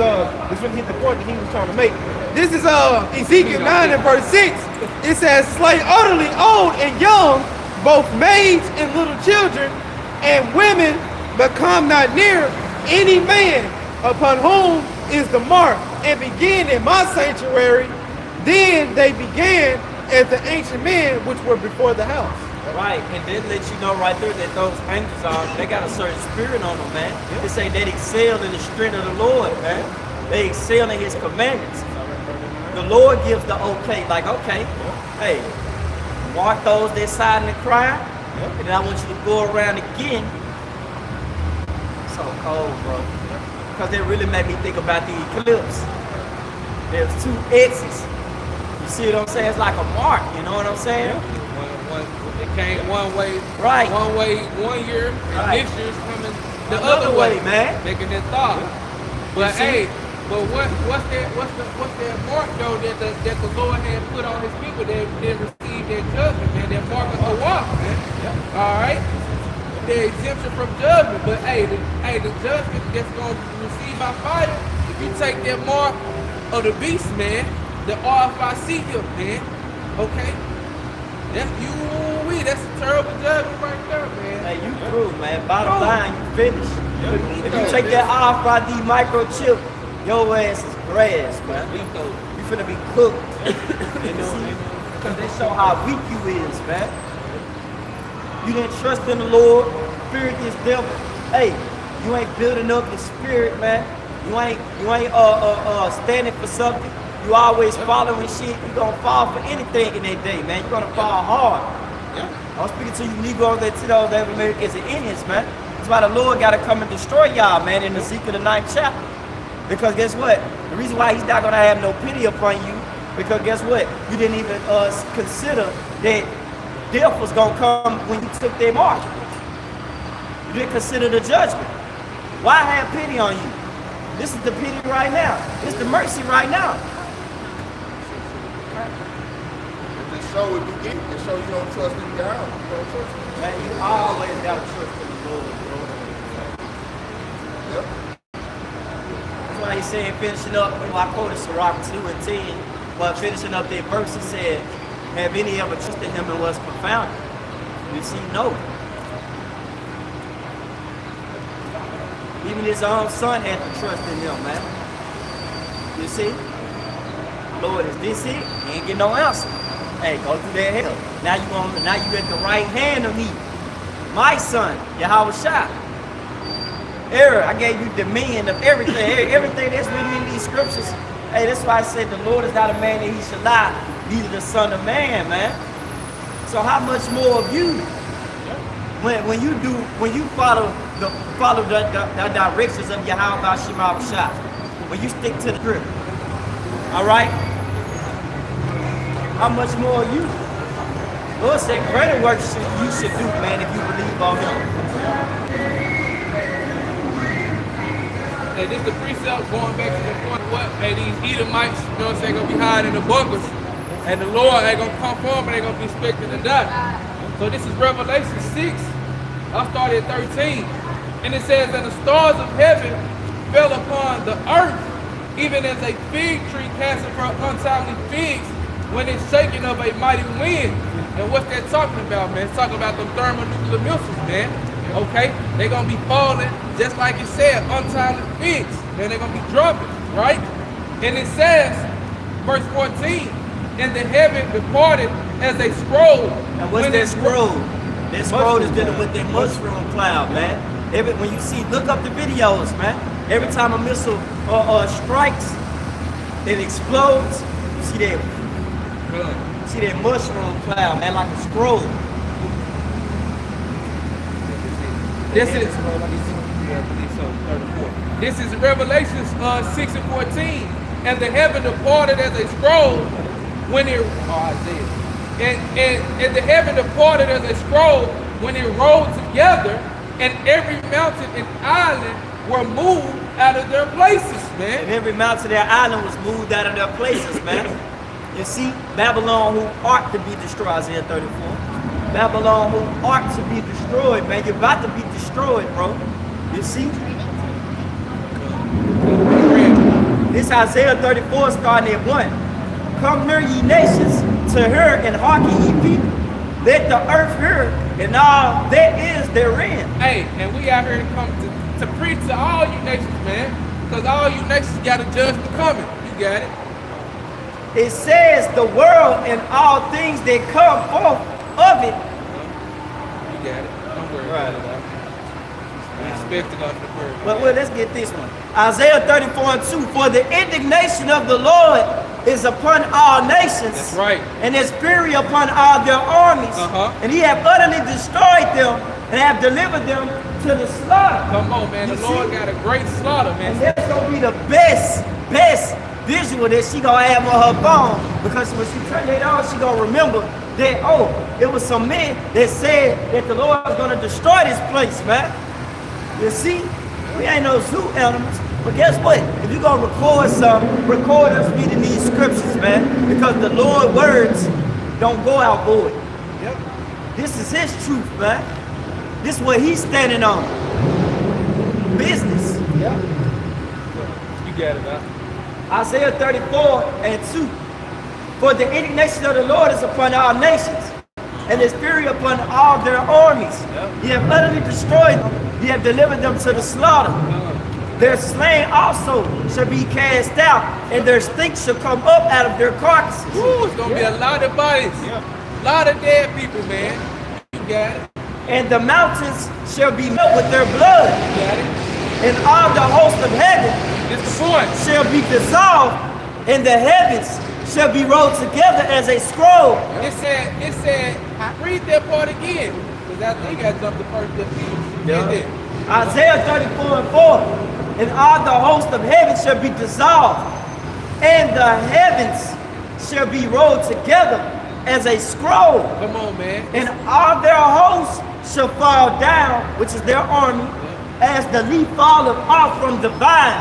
this one hit the point that he was trying to make. This is Ezekiel 9 and verse 6. It says, slay utterly old and young, both maids and little children, and women, but come not near any man upon whom is the mark, and begin in my sanctuary. Then they began as the ancient men which were before the house. Right, and then let you know right there that those angels they got a certain spirit on them, man. They say they excel in the strength of the Lord, man. They excel in his commandments. The Lord gives the okay, like, okay, hey, mark those that side in the crime, and then I want you to go around again. So cold, bro. Because it really made me think about the eclipse. There's two X's. You see what I'm saying? It's like a mark, you know what I'm saying? It came one way, Right. One way 1 year, and Right. next year's coming the Another other way, way, man. making it thought. But see? hey, but what's that mark though that the Lord had put on his people that received their judgment, man? That mark of the walk, man. All right. The exemption from judgment, but the judgment that's going to receive by fire. If you take that mark of the beast, man, the RFIC, man, okay, that's that's a terrible judgment right there, man. Hey, you through, man. Bottom line, you finished. If you take that RFID microchip, your ass is grass, man. You finna be cooked. You know, because they show how weak you is, man. You didn't trust in the Lord, feared this devil. Hey, you ain't building up the spirit, man. You ain't standing for something. You always following shit. You gonna fall for anything in that day, man. You gonna fall hard. I'm speaking to you Negroes that to those Native Americans and Indians, man. That's why the Lord gotta come and destroy y'all, man, in Ezekiel the 9th chapter. Because guess what? The reason why he's not gonna have no pity upon you, because guess what? You didn't even consider that death was gonna come when you took their mark. You didn't consider the judgment. Why have pity on you? This is the pity right now. This is the mercy right now. This show would be getting. This show you don't trust in God. You don't trust him. Man, you always gotta trust in the Lord, bro. Yep. That's why he's saying, finishing up, you know, I quoted Sirach 2 and 10, but finishing up that verse, he said, have any ever trusted him and was confounded? You see, no. Even his own son had to trust in him, man. You see? Lord, is this it? He ain't get no answer. Hey, go through that hell. Now you at the right hand of me. My son, Yahweh Shah. Error, I gave you dominion of everything. Everything that's written in these scriptures. Hey, that's why I said the Lord is not a man that he should lie, neither the son of man, man. So how much more of you? When you follow the directions of Yahweh Shema Shah, when you stick to the script, all right? How much more of you? Lord said, greater works you should do, man, if you believe on him. And this the precept going back to the point what? Hey, these Edomites, you know what I'm saying, gonna be hiding in the bunkers. And the Lord ain't gonna come for them and they gonna be expecting to die. So this is Revelation 6. I started at 13. And it says that the stars of heaven fell upon the earth even as a fig tree casting forth untimely figs when it's shaken of a mighty wind. And what's that talking about, man? It's talking about the thermonuclear missiles, man. Okay? They're going to be falling, just like it said, untimely figs. And they're going to be dropping, right? And it says, verse 14, and the heaven departed as a scroll. And what's that scroll? That scroll is dealing with that mushroom cloud, man. When you see, look up the videos, man. Every time a missile strikes, it explodes. You see that? You see that mushroom cloud, man, like a scroll. This is Revelations 6 and 14. And the heaven departed as a scroll when it and the heaven departed as a scroll when it rolled together, and every mountain and island were moved out of their places, man. And every mountain and island was moved out of their places, man. You see, Babylon who ought to be destroyed, Isaiah 34. Babylon who ought to be destroyed, man. You're about to be destroyed, bro. You see? This Isaiah 34 starting at 1. Come near ye nations to her and hearken ye people. Let the earth hear and all that is therein. Hey, and we out here to come to preach to all you nations, man. Because all you nations got a judgment coming. You got it. It says the world and all things that come forth of it. You got it. Don't worry about it. We expect it off the word. Well, let's get this one. Isaiah 34 and 2. For the indignation of the Lord is upon all nations. That's right. And his fury upon all their armies. And he have utterly destroyed them and have delivered them to the slaughter. Come on, man. The Lord got a great slaughter, man. And that's going to be the best visual that she going to have on her phone. Because when she turn it on, she going to remember that, oh, it was some men that said that the Lord was going to destroy this place, man. You see, we ain't no zoo animals. But guess what? If you're going to record something, record us reading these scriptures, man. Because the Lord's words don't go out void. Yep. This is his truth, man. This is what he's standing on. Business. Yep. You got it, man. Isaiah 34 and 2. For the indignation of the Lord is upon all nations, and his fury upon all their armies. Yep. He have utterly destroyed them. He have delivered them to the slaughter. Their slain also shall be cast out, and their stink shall come up out of their carcasses. Ooh, it's gonna be a lot of bodies. A lot of dead people, man. You got it. And the mountains shall be met with their blood. You got it. And all the hosts of heaven shall be dissolved, and the heavens shall be rolled together as a scroll. It said, read that part again. Because I think I jumped the first defeat. Isaiah 34 and 4. And all the hosts of heaven shall be dissolved, and the heavens shall be rolled together as a scroll. Come on, man. And all their hosts shall fall down, which is their army, as the leaf falleth off from the vine,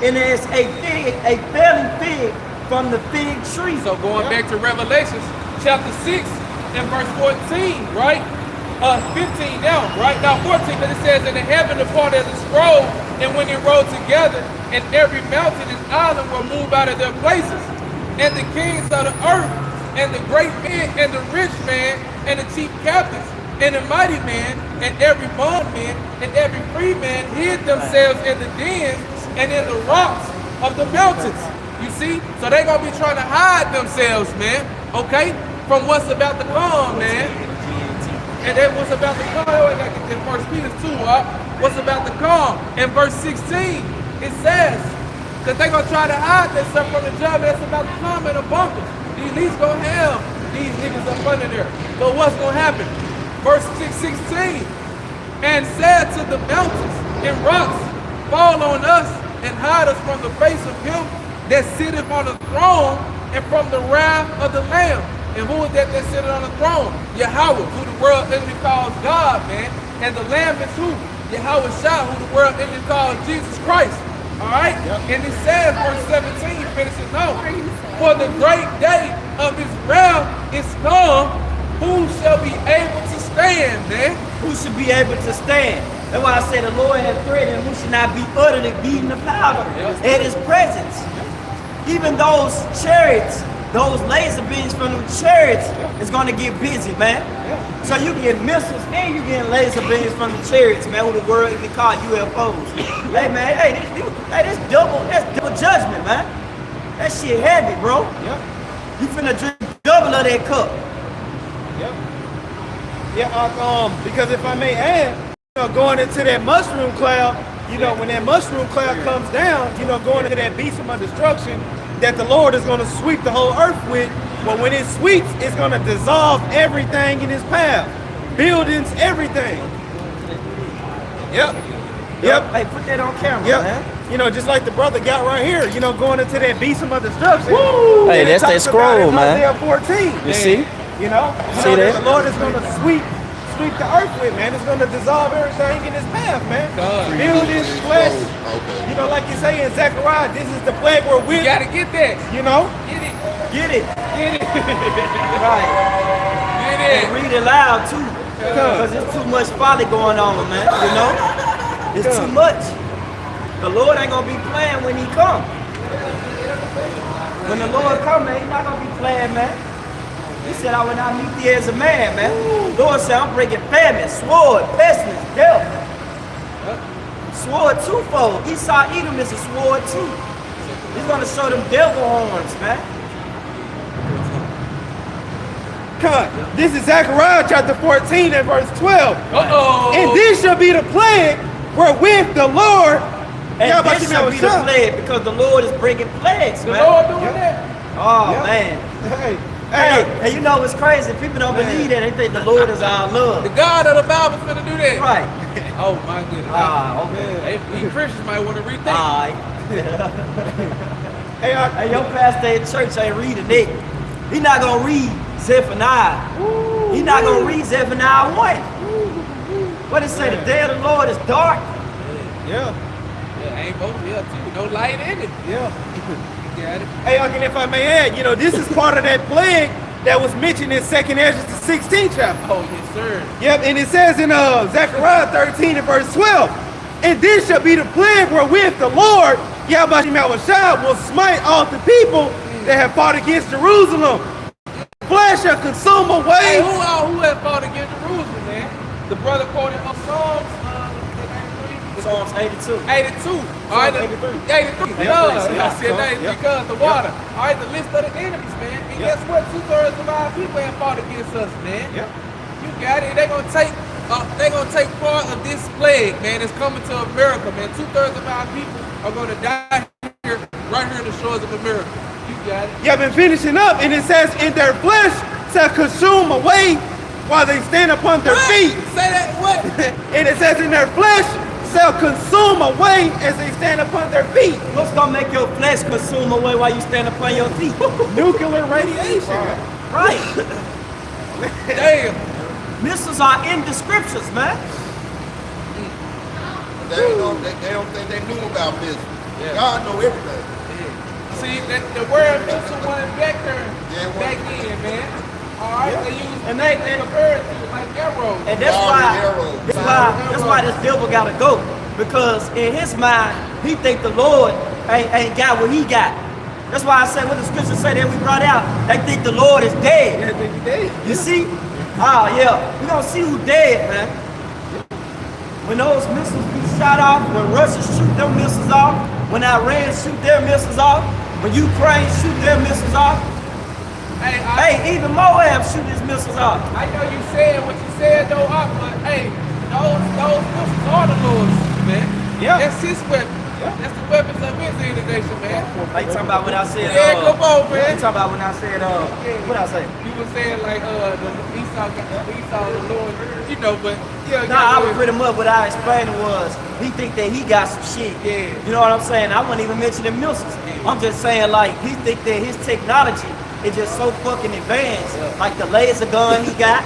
and as a failing fig from the fig tree. So going back to Revelations chapter 6 and verse 14, right? 15 down, right? Now 14, because it says, and the heaven departed as a scroll, and when it rolled together, and every mountain and island were moved out of their places, and the kings of the earth, and the great men, and the rich man, and the chief captains, and the mighty man, and every bondman, and every free man hid themselves in the dens and in the rocks of the mountains. You see? So they're going to be trying to hide themselves, man, okay, from what's about to come, man. And then what's about to come, I got to get in 1 Peter 2, what's about to come. In verse 16, it says, because they're going to try to hide themselves from the judgment that's about to come in a bunker. These least going to have these niggas up under there. So what's going to happen? Verse 16, and said to the mountains and rocks, fall on us and hide us from the face of him that sitteth on the throne and from the wrath of the Lamb. And who is that sitteth on the throne? Yahweh, who the world enemy calls God, man. And the Lamb is who? Yahweh Shah, who the world enemy calls Jesus Christ. All right? And it says, verse 17, finishes off, for the great day of his wrath is come, who shall be able to stand, man? Who should be able to stand? That's why I say the Lord has threatened who should not be utterly beaten the powder at his presence. Even those chariots, those laser beams from the chariots is gonna get busy, man. So you get missiles and you get laser beams from the chariots, man, who the world even call UFOs. Hey man, that's double judgment, man. That shit heavy, bro. You finna drink double of that cup. Because if I may add, going into that mushroom cloud, when that mushroom cloud comes down, going into that beast of destruction that the Lord is going to sweep the whole earth with. But when it sweeps, it's going to dissolve everything in its path, buildings, everything. Yep. Hey, put that on camera, man. Just like the brother got right here, going into that beast of destruction. Woo! Hey, that's that scroll, man. Isaiah 14. You see? See that? The Lord is going to sweep the earth with, man. It's going to dissolve everything in its path, man. Buildings, flesh. Okay. Like you say in Zechariah, this is the plague we're with. You gotta get that. Get it. Right. Get it. And read it loud too. Because there's too much folly going on, man. It's too much. The Lord ain't gonna be playing when he come. When the Lord come, man, he's not gonna be playing, man. He said, I will not meet thee as a man, man. The Lord said, I'm bringing famine, sword, pestilence, death. Sword twofold. Esau Edom is a sword too. He's gonna show them devil horns, man. This is Zechariah chapter 14 and verse 12. And this shall be the plague wherewith the Lord. And this shall be the plague because the Lord is bringing plagues, man. The Lord doing that? Oh, man. Hey, you know what's crazy? People don't believe that. They think the Lord is our love. The God of the Bible's gonna do that. Right. Oh my goodness. Okay. Hey, Christians might want to rethink. Hey, your pastor at church ain't reading it. He not gonna read Zephaniah. He not gonna read Zephaniah 1. What it say? The day of the Lord is dark. Ain't both too. No light in it. Got it. Hey, and if I may add, this is part of that plague that was mentioned in 2nd Ezra, the 16th chapter. Oh, yes, sir. Yep, and it says in Zechariah 13 and verse 12, and this shall be the plague wherewith the Lord, Yahweh will smite all the people that have fought against Jerusalem. Flesh shall consume away. Hey, who had fought against Jerusalem, man? The brother quoted Psalms. Psalms 82. 82. All right, 83. 83. I said 83 because the water. All right, the list of the enemies, man. And guess what? 2/3 of our people have fought against us, man. You got it. They're gonna take part of this plague, man. It's coming to America, man. 2/3 of our people are gonna die here, right here in the shores of America. You got it. I've been finishing up, and it says, "In their flesh shall consume away while they stand upon their feet." Say that what? And it says, "In their flesh shall consume away as they stand upon their feet." What's gonna make your flesh consume away while you stand upon your feet? Nuclear radiation. Right. Damn. Missiles are in the scriptures, man. They don't think they knew about this. God know everything. See, the word missile wasn't back there back in, man. All right, they use And they compare it to like arrows. and that's why this devil gotta go. Because in his mind, he think the Lord ain't got what he got. That's why I say what the scriptures say that we brought out. They think the Lord is dead. They think he's dead. You see? Oh yeah. We gonna see who dead, man. When those missiles be shot off, when Russia shoot them missiles off, when Iran shoot their missiles off, when Ukraine shoot their missiles off. Hey, even Moab shoot his missiles off. I know you said what you said though, but hey, those missiles are the Lord's, man. That's his weapon. That's the weapons of his indignation, man. Like you talking about when I said come on, man. You talking about when I said what I say? You were saying like the Esau the Lord, but I was pretty much what I explained was he think that he got some shit. You know what I'm saying? I wasn't even mentioning missiles. I'm just saying like he think that his technology is just so fucking advanced. Like the laser gun he got.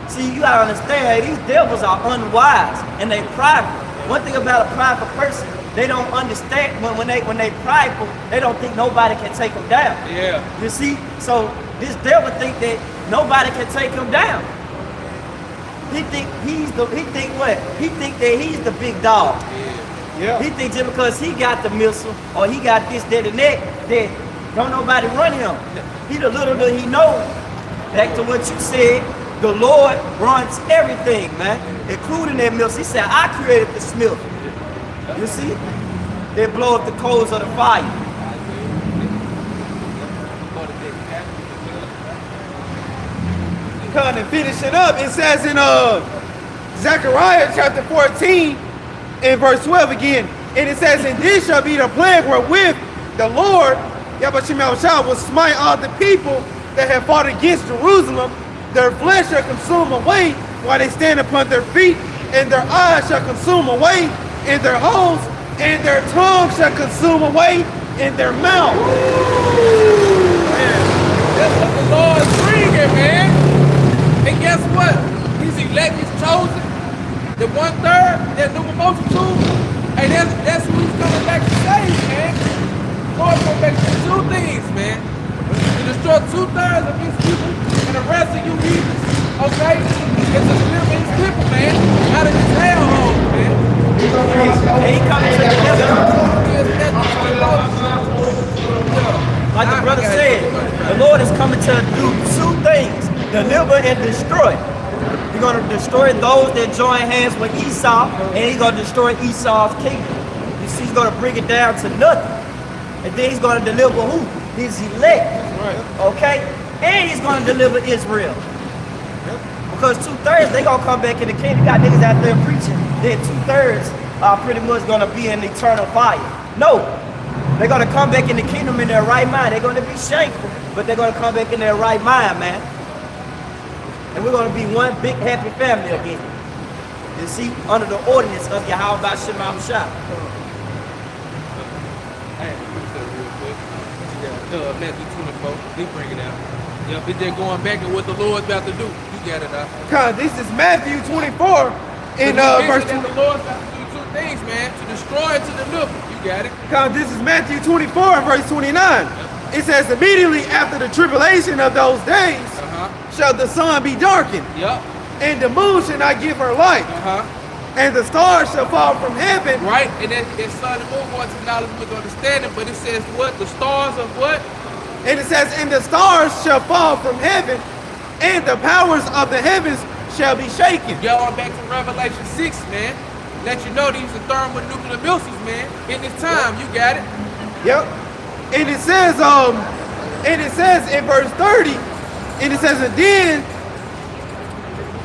See, you gotta understand, these devils are unwise and they prideful. One thing about a prideful person, they don't understand when they prideful, they don't think nobody can take them down. You see? So this devil think that nobody can take him down. He think what? He think that he's the big dog. Yeah. He thinks just because he got the missile or he got this, that, and that don't nobody run him. He the little that he knows. Back to what you said, the Lord runs everything, man, including that missile. He said, I created the smith. You see? They blow up the coals of the fire. Kind of finishing up, it says in Zechariah chapter 14 and verse 12 again, and it says, and this shall be the plague wherewith the Lord Yahweh will smite all the people that have fought against Jerusalem. Their flesh shall consume away while they stand upon their feet, and their eyes shall consume away in their holes, and their tongue shall consume away in their mouth. That's what the Lord's bringing, man. And guess what? He's elect, he's chosen. The 1/3, that number multitude, and that's who he's coming back to save, man. Lord's coming back to do two things, man. To destroy 2/3 of his people, and the rest of you heathens, okay? And to deliver his people, man, out of this hellhole, man. And he coming to deliver. Like the brother said, the Lord is coming to do two things: deliver and destroy. He's going to destroy those that join hands with Esau, and he's going to destroy Esau's kingdom. You see, he's going to bring it down to nothing. And then he's going to deliver who? His elect. Okay? And he's going to deliver Israel. Because 2/3, they're going to come back in the kingdom. You got niggas out there preaching that 2/3 are pretty much going to be in eternal fire. No. They're going to come back in the kingdom in their right mind. They're going to be shameful, but they're going to come back in their right mind, man. And we're going to be one big happy family again. You see, under the ordinance of Yahweh Shema Shah. Hey, real quick. Matthew 24, they bring it out. Yep, it's just going back and what the Lord's about to do. You got it out. This is Matthew 24 in verse 2. The Lord's about to do two things, man. To destroy and to deliver. You got it. This is Matthew 24 and verse 29. It says, immediately after the tribulation of those days shall the sun be darkened, Yep. and the moon shall not give her light, and the stars shall fall from heaven. Right, and that sun and moon going to knowledge with understanding, but it says what? The stars of what? And it says, and the stars shall fall from heaven, and the powers of the heavens shall be shaken. Y'all back to Revelation 6, man. Let you know these are thermonuclear missiles, man. In this time, you got it. Yep. And it says in verse 30, and it says, and then,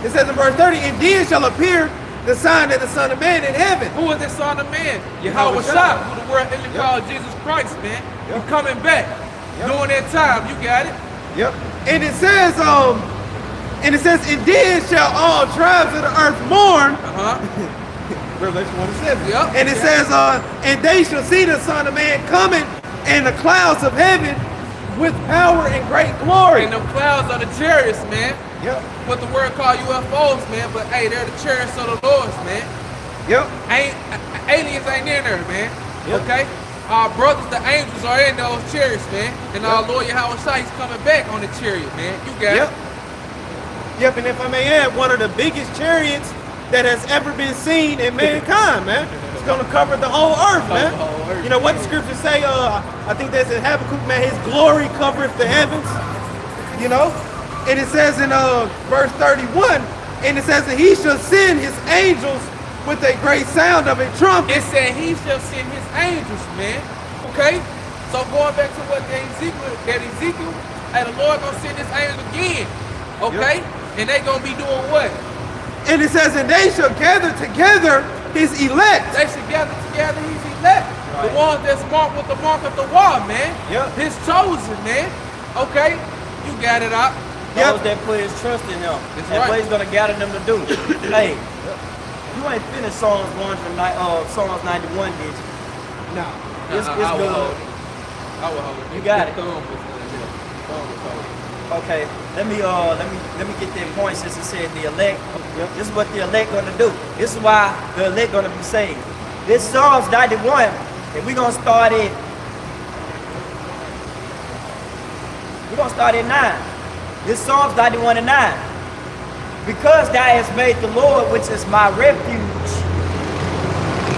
it says in verse 30, and then shall appear the sign of the Son of Man in heaven. Who is the Son of Man? Yahweh Shah, who the world really called Jesus Christ, man. You coming back. During that time, you got it. Yep. And it says, and then shall all tribes of the earth mourn. Revelation 1:7. Yep. And it says, and they shall see the Son of Man coming in the clouds of heaven with power and great glory. And them clouds are the chariots, man. Yep. What the word called UFOs, man. But hey, they're the chariots of the Lords, man. Yep. Aliens ain't in there, man. Yep. Okay? Our brothers, the angels, are in those chariots, man. And our Lord Yahweh Shai, he's coming back on the chariot, man. You got it. Yep, and if I may add, one of the biggest chariots that has ever been seen in mankind, man. It's gonna cover the whole earth, man. You know what the scriptures say? I think that's in Habakkuk, man. His glory covereth the heavens. You know, and it says in verse 31, and it says that he shall send his angels with a great sound of a trumpet. It said he shall send his angels, man. Okay? So going back to what Ezekiel, hey, the Lord gonna send his angels again. Okay? And they gonna be doing what? And it says, and they shall gather together his elect. They should gather together his elect. The ones that's marked with the mark of the wall, man. His chosen, man. Okay? You got it out. Those that put his trust in him. That's what he's gonna gather them to do. Hey, you ain't finished Psalms 91, did you? No. It's good. I will hold it. You got it. Okay, let me get that point since it said the elect. This is what the elect gonna do. This is why the elect gonna be saved. This Psalms 91, and we're gonna start at 9. This Psalms 91 and 9. because thou hast made the Lord, which is my refuge,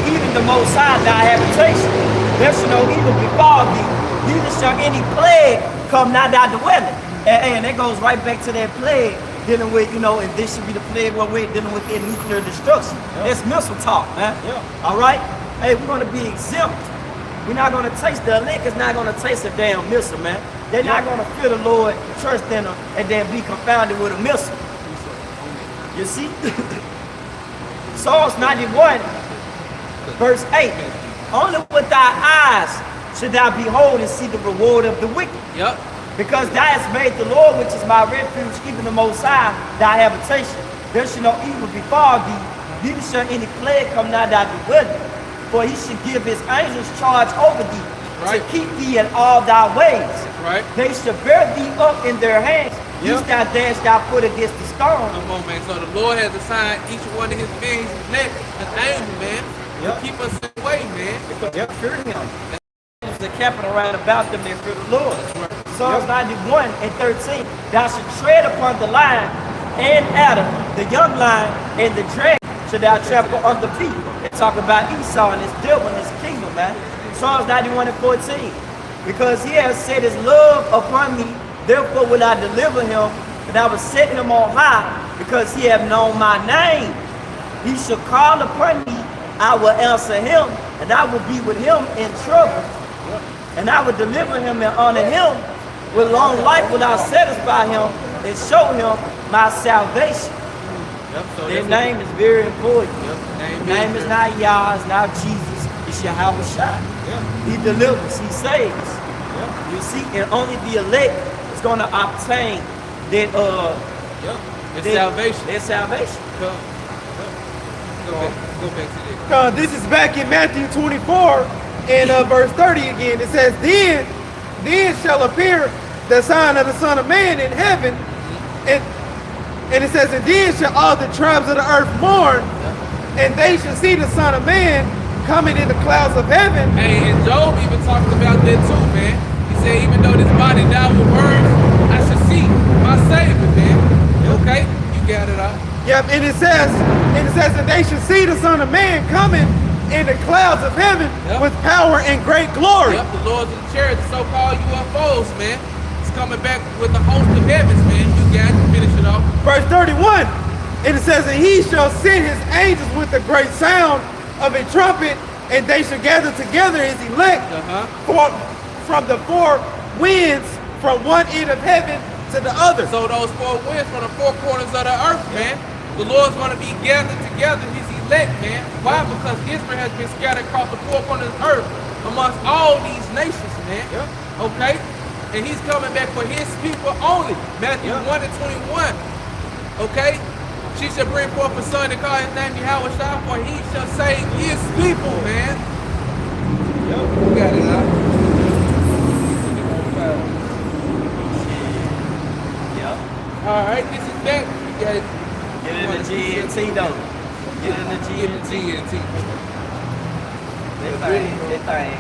even the Most High thy habitation, there shall no evil befall thee, neither shall any plague come nigh thy dwelling. And that goes right back to that plague, dealing with, you know, and this should be the plague where we're dealing with the nuclear destruction. That's missile talk, man. All right? Hey, we're going to be exempt. We're not going to taste, the elect is not going to taste a damn missile, man. They're not going to fear the Lord, trust in him, and then be confounded with a missile. You see? Psalms 91, verse 8. Only with thy eyes should thou behold and see the reward of the wicked. Yep. Because thou hast made the Lord, which is my refuge, even the Most High, thy habitation. There shall no evil befall thee, neither shall any plague come nigh thy dwelling. For he should give his angels charge over thee, to keep thee in all thy ways. Right. They shall bear thee up in their hands, lest thou dash thy foot against the stone. Come on, man. So the Lord has assigned each one of his beings his neck, an angel, man, to keep us in the way, man. Because fear him. The capital around about them, they fear the Lord. Psalms 91 and 13. Thou shalt tread upon the lion and adder, the young lion and the dragon shall thou trample under feet. They talk about Esau and his devil and his kingdom, man. Psalms 91 and 14. Because he has set his love upon me, therefore will I deliver him, and I will set him on high, because he hath known my name. He shall call upon me, I will answer him, and I will be with him in trouble. And I will deliver him and honor him. With long life will I satisfy him and show him my salvation. So their name is very important. Name, name is not Yah, it's not Jesus, it's Yahweh Shai. He delivers, he saves. You see, and only the elect is going to obtain that salvation. Their salvation. Go back to this. This is back in Matthew 24 and verse 30 again. It says, then shall appear the sign of the Son of Man in heaven, and it says, and then shall all the tribes of the earth mourn, and they shall see the Son of Man coming in the clouds of heaven. Hey, and Job even talked about that too, man. He said, even though this body died with worms, I shall see my Savior, man. Okay, you got it out. Yep, and it says that they shall see the Son of Man coming in the clouds of heaven with power and great glory. Yep, the Lord's of the chariots, the so-called UFOs, man. It's coming back with the host of heavens, man. You got it, finish it off. Verse 31, and it says, and he shall send his angels with a great sound of a trumpet, and they shall gather together his elect from the four winds, from one end of heaven to the other. So those four winds from the four corners of the earth, man. The Lord's going to be gathered together, his elect, man. Why? Because Israel has been scattered across the four corners of the earth amongst all these nations, man. Okay? And he's coming back for his people only. Matthew 1 and 21. Okay? She shall bring forth a son and call his name Yahweh Shai, for he shall save his people, man. You got it, huh? All right, this is back. You got it. Get in the GNT though. Get in the GNT. That thing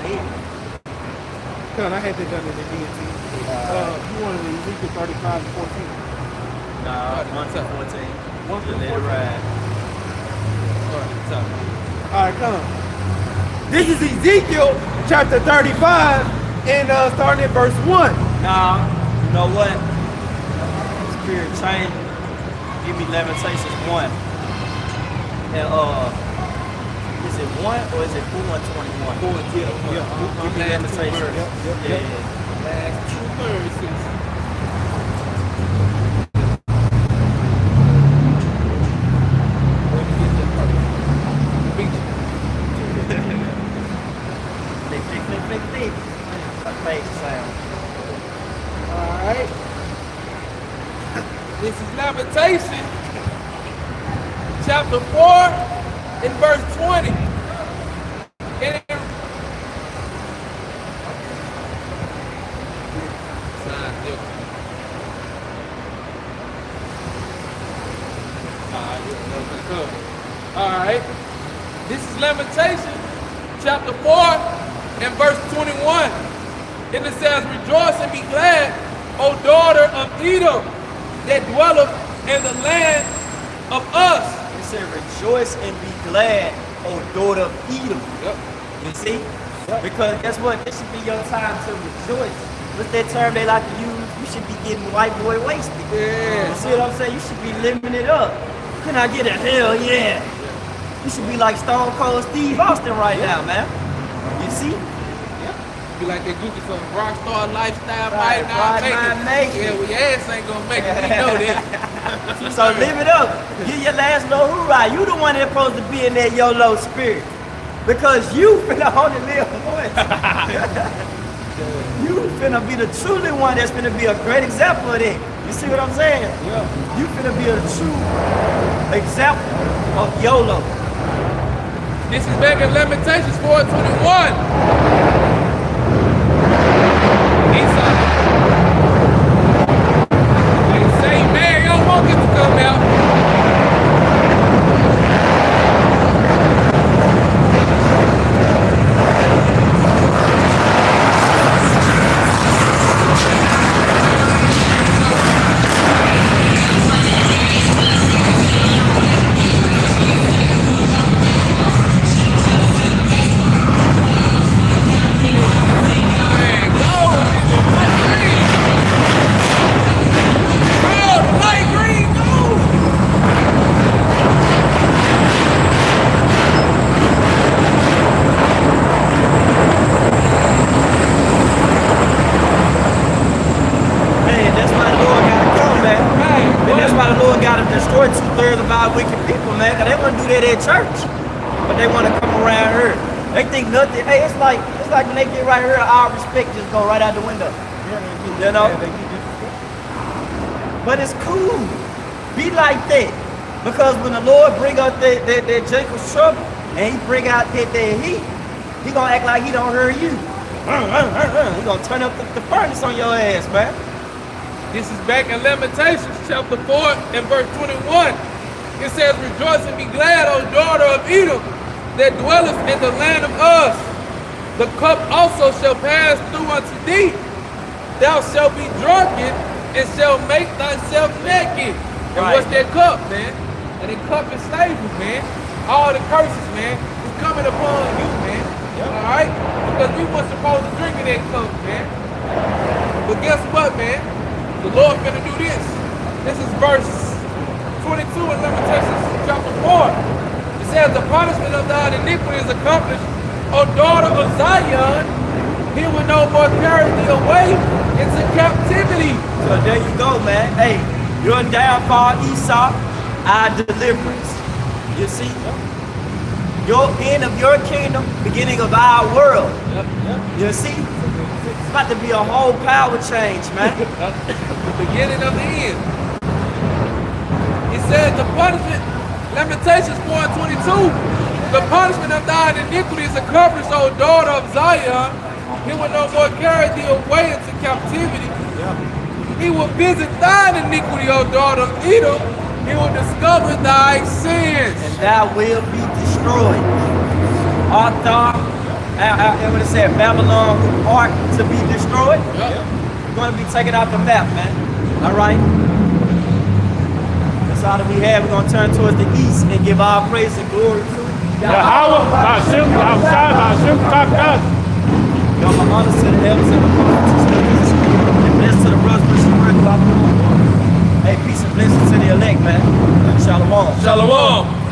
here. Come on, I had that done in the DNT. You wanted the Ezekiel 35 and 14. Nah, 1 to 14. 1 to 14. Right. All right, come on. This is Ezekiel chapter 35 and starting at verse 1. Now, you know what? Spirit change. Give me Lamentations 1. And is it 1 or is it 4:21? 4 and 10. Give me Lamentations. Last two verses. Alright. This is Lamentation, chapter 4 and verse 20. And Alright. This is Lamentation, chapter 4 and verse 21. And it says, rejoice and be glad, O daughter of Edom, that dwelleth in the land of us. It said, rejoice and be glad, O daughter of Edom. Yep. You see? Because guess what? This should be your time to rejoice. What's that term they like to use? You should be getting white boy wasted. Yeah. You see what I'm saying? You should be living it up. Can I get a hell yeah? You should be like Stone Cold Steve Austin right now, man. You see? Be like that goofy some rock star lifestyle, Right, might not might make not make it. it. Yeah, well, your ass ain't gonna make it. We know that. So live it up. Get your last little hoorah. You the one that's supposed to be in that YOLO spirit. Because you finna only live once. You finna be the truly one that's finna be a great example of that. You see what I'm saying? Yeah. You finna be a true example of YOLO. This is back in Lamentations 4:21. Say, man, y'all won't get to come out. Man, go! Bro, the light green, go! Man, that's why the Lord gotta come, man. Right, And that's boy. why the Lord gotta destroy 2/3 of our wicked people, man. Cause they wanna do that at church. But they wanna come around here. They think nothing. Hey, it's like when they get right here, our respect just go right out the window. You know? But it's cool. Be like that. Because when the Lord bring out that Jacob's trouble and he bring out that heat, he gonna act like he don't hear you. He gonna turn up the furnace on your ass, man. This is back in Lamentations chapter 4 and verse 21. It says, rejoice and be glad, O daughter of Edom, that dwelleth in the land of Uz. The cup also shall pass through unto thee. Thou shalt be drunken and shall make thyself naked. And Right. what's that cup, man? And the cup is slavery, man. All the curses, man, is coming upon you, man. All right? Because we weren't supposed to drink in that cup, man. But guess what, man? The Lord gonna do this. This is verse 22 in Lamentations chapter 4. It says, the punishment of thine iniquity is accomplished, O daughter of Zion. He will no more carry thee away into captivity. So there you go, man. Hey, your downfall, Esau, our deliverance. You see? Your end of your kingdom, beginning of our world. You see? It's about to be a whole power change, man. The beginning of the end. It says the punishment, Lamentations 4:22, the punishment of thine iniquity is accomplished, O daughter of Zion. He will no more carry thee away into captivity. He will visit thine iniquity, O daughter of Edom. He will discover thy sins. And thou will be destroyed. Arthur, what it said, Babylon art to be destroyed. You're going to be taken off the map, man. All right? That's all that we have. We're going to turn towards the east and give our praise and glory to Yahweh, Hashem, Hashem, Takas. Give my honors to the elders and the prophets and bless to the brothers and sisters. Hey, peace and blessings to the elect, man. Shalom. Shalom.